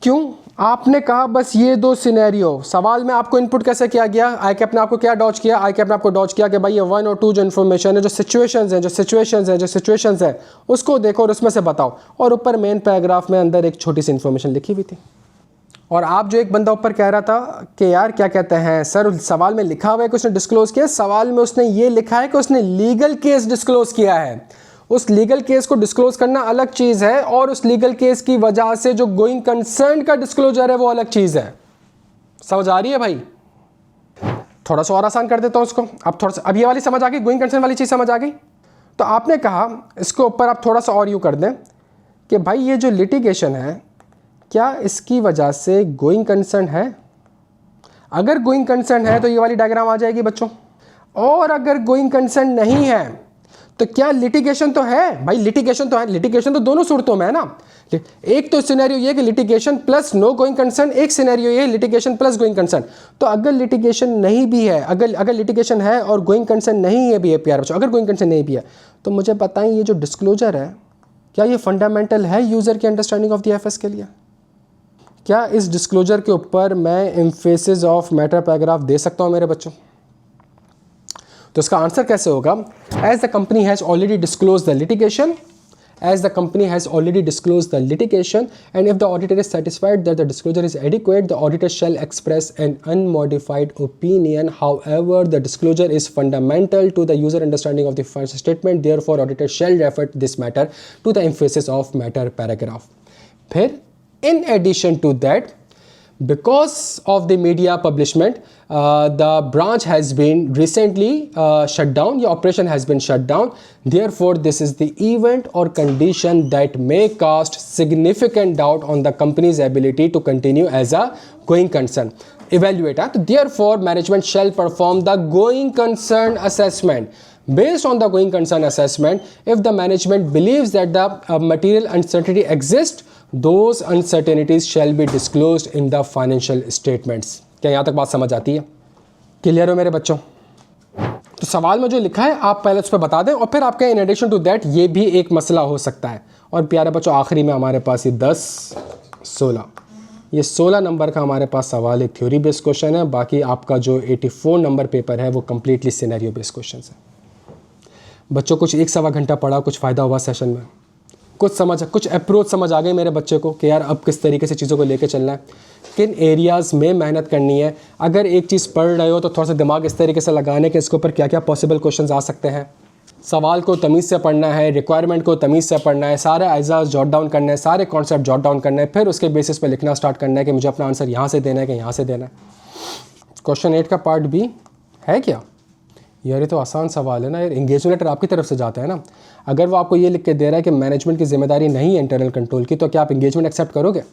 क्यों? आपने कहा बस ये दो सिनेरियो। सवाल में आपको इनपुट कैसे किया गया? ICAP ने आपको क्या डॉज किया? ICAP ने आपको डॉज किया कि भाई ये 1 और 2 जो इन्फॉर्मेशन है, जो सिचुएशंस है उसको देखो और उसमें से बताओ। और ऊपर मेन पैराग्राफ में अंदर एक छोटी सी इन्फॉर्मेशन लिखी हुई थी। और आप जो एक बंदा ऊपर कह रहा था कि यार क्या कहते हैं सर, सवाल में लिखा हुआ है कि उसने डिस्क्लोज किया, सवाल में उसने ये लिखा है कि उसने लीगल केस डिस्क्लोज किया है। उस लीगल केस को डिस्क्लोज करना अलग चीज़ है और उस लीगल केस की वजह से जो गोइंग कंसर्न का डिस्क्लोजर है वो अलग चीज़ है। समझ आ रही है भाई? थोड़ा सा और आसान कर देता हूँ उसको। अब ये वाली समझ आ गई, गोइंग कंसर्न वाली चीज़ समझ आ गई। तो आपने कहा इसके ऊपर आप थोड़ा सा और यूँ कर दें कि भाई ये जो लिटिगेशन है, क्या इसकी वजह से गोइंग कंसर्न है? अगर गोइंग कंसर्न है तो ये वाली डायग्राम आ जाएगी बच्चों। और अगर गोइंग कंसर्न नहीं है तो क्या लिटिगेशन तो है? भाई लिटिगेशन तो है, लिटिगेशन तो दोनों सूरतों में है ना। एक तो सिनेरियो ये कि litigation plus no going concern, एक सिनेरियो ये लिटिगेशन प्लस गोइंग कंसर्न। तो अगर लिटिगेशन नहीं भी है, अगर लिटिगेशन है और गोइंग कंसर्न नहीं है भी है प्यारे बच्चों, अगर गोइंग कंसर्न नहीं भी है, तो मुझे बताएं ये जो डिस्क्लोजर है क्या ये फंडामेंटल है यूज़र की अंडरस्टैंडिंग ऑफ द FS के लिए? क्या इस डिस्क्लोजर के ऊपर मैं एम्फेसिस ऑफ मैटर पैराग्राफ दे सकता हूँ मेरे बच्चों? तो इसका आंसर कैसे होगा? As the company has already disclose the litigation, as the company has already disclosed the litigation, and if the auditor is satisfied that the disclosure is adequate, the auditor shall express an unmodified opinion. However, the disclosure is fundamental to the user understanding of the financial statement, therefore auditor shall refer this matter to the emphasis of matter paragraph. फिर in addition to that, because of the media publishment, the branch has been recently shut down. The operation has been shut down. Therefore, this is the event or condition that may cast significant doubt on the company's ability to continue as a going concern. Evaluate. Therefore, management shall perform the going concern assessment. Based on the going concern assessment, if the management believes that the material uncertainty exists, those uncertainties shall be disclosed in the financial statements. क्या यहाँ तक बात समझ आती है? Clear हो मेरे बच्चों? तो सवाल में जो लिखा है आप पहले उस पर बता दें और फिर आपका इन एडिशन टू दैट ये भी एक मसला हो सकता है। और प्यारे बच्चों आखिरी में हमारे पास ये 16 नंबर का हमारे पास सवाल एक थ्योरी बेस्ड क्वेश्चन है। बाकी आपका जो 84 नंबर पेपर है वो कम्प्लीटली सिनेरियो बेस्ड क्वेश्चन है। बच्चों कुछ 1-1.25 घंटा पढ़ा, कुछ फ़ायदा हुआ सेशन में, कुछ अप्रोच समझ आ गई मेरे बच्चे को कि यार अब किस तरीके से चीज़ों को लेके चलना है, किन एरियाज़ में मेहनत करनी है। अगर एक चीज़ पढ़ रहे हो तो थोड़ा सा दिमाग इस तरीके से लगाने के इसके ऊपर क्या क्या पॉसिबल क्वेश्चंस आ सकते हैं। सवाल को तमीज़ से पढ़ना है, रिक्वायरमेंट को तमीज़ से पढ़ना है, सारे आइज़ा जॉट डाउन करना है, सारे कॉन्सेप्ट जॉट डाउन करना है, फिर उसके बेसिस पे लिखना स्टार्ट करना है कि मुझे अपना आंसर यहाँ से देना है कि यहाँ से देना है। क्वेश्चन 8 का पार्ट भी है क्या यार, ये तो आसान सवाल है ना यार। एंगेजमेंट लेटर आपकी तरफ से जाता है ना। अगर वो आपको ये लिख के दे रहा है कि मैनेजमेंट की जिम्मेदारी नहीं है इंटरनल कंट्रोल की, तो क्या आप एंगेजमेंट एक्सेप्ट करोगे?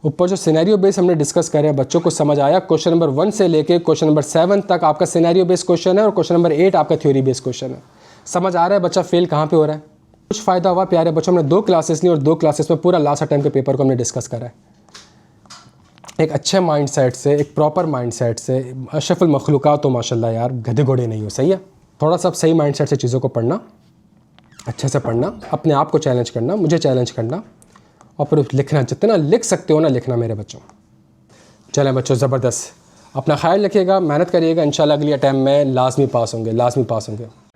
ऊपर जो सिनेरियो बेस हमने डिस्कस करे, बच्चों को समझ आया। क्वेश्चन नंबर 1 से लेके क्वेश्चन नंबर 7 तक आपका सिनेरियो बेस क्वेश्चन है और क्वेश्चन नंबर 8 आपका थ्योरी बेस क्वेश्चन है। समझ आ रहा है बच्चा फेल कहाँ पे हो रहा है? कुछ फ़ायदा हुआ प्यारे बच्चों? हमने 2 क्लासेस ली और 2 क्लासेस में पूरा लास्ट टाइम के पेपर को हमने डिस्कस करा है। एक अच्छे माइंडसेट से, एक प्रॉपर माइंडसेट से। अशरफुल मखलूक़ात तो माशाल्लाह यार गधे घोड़े नहीं हो, सही है। थोड़ा सा सही माइंडसेट से चीज़ों को पढ़ना, अच्छे से पढ़ना, अपने आप को चैलेंज करना, मुझे चैलेंज करना, और फिर लिखना, जितना लिख सकते हो ना लिखना मेरे बच्चों। चलें बच्चों, ज़बरदस्त। अपना ख्याल रखिएगा, मेहनत करिएगा, इंशाल्लाह अगली अटैम्प्ट में लाजमी पास होंगे।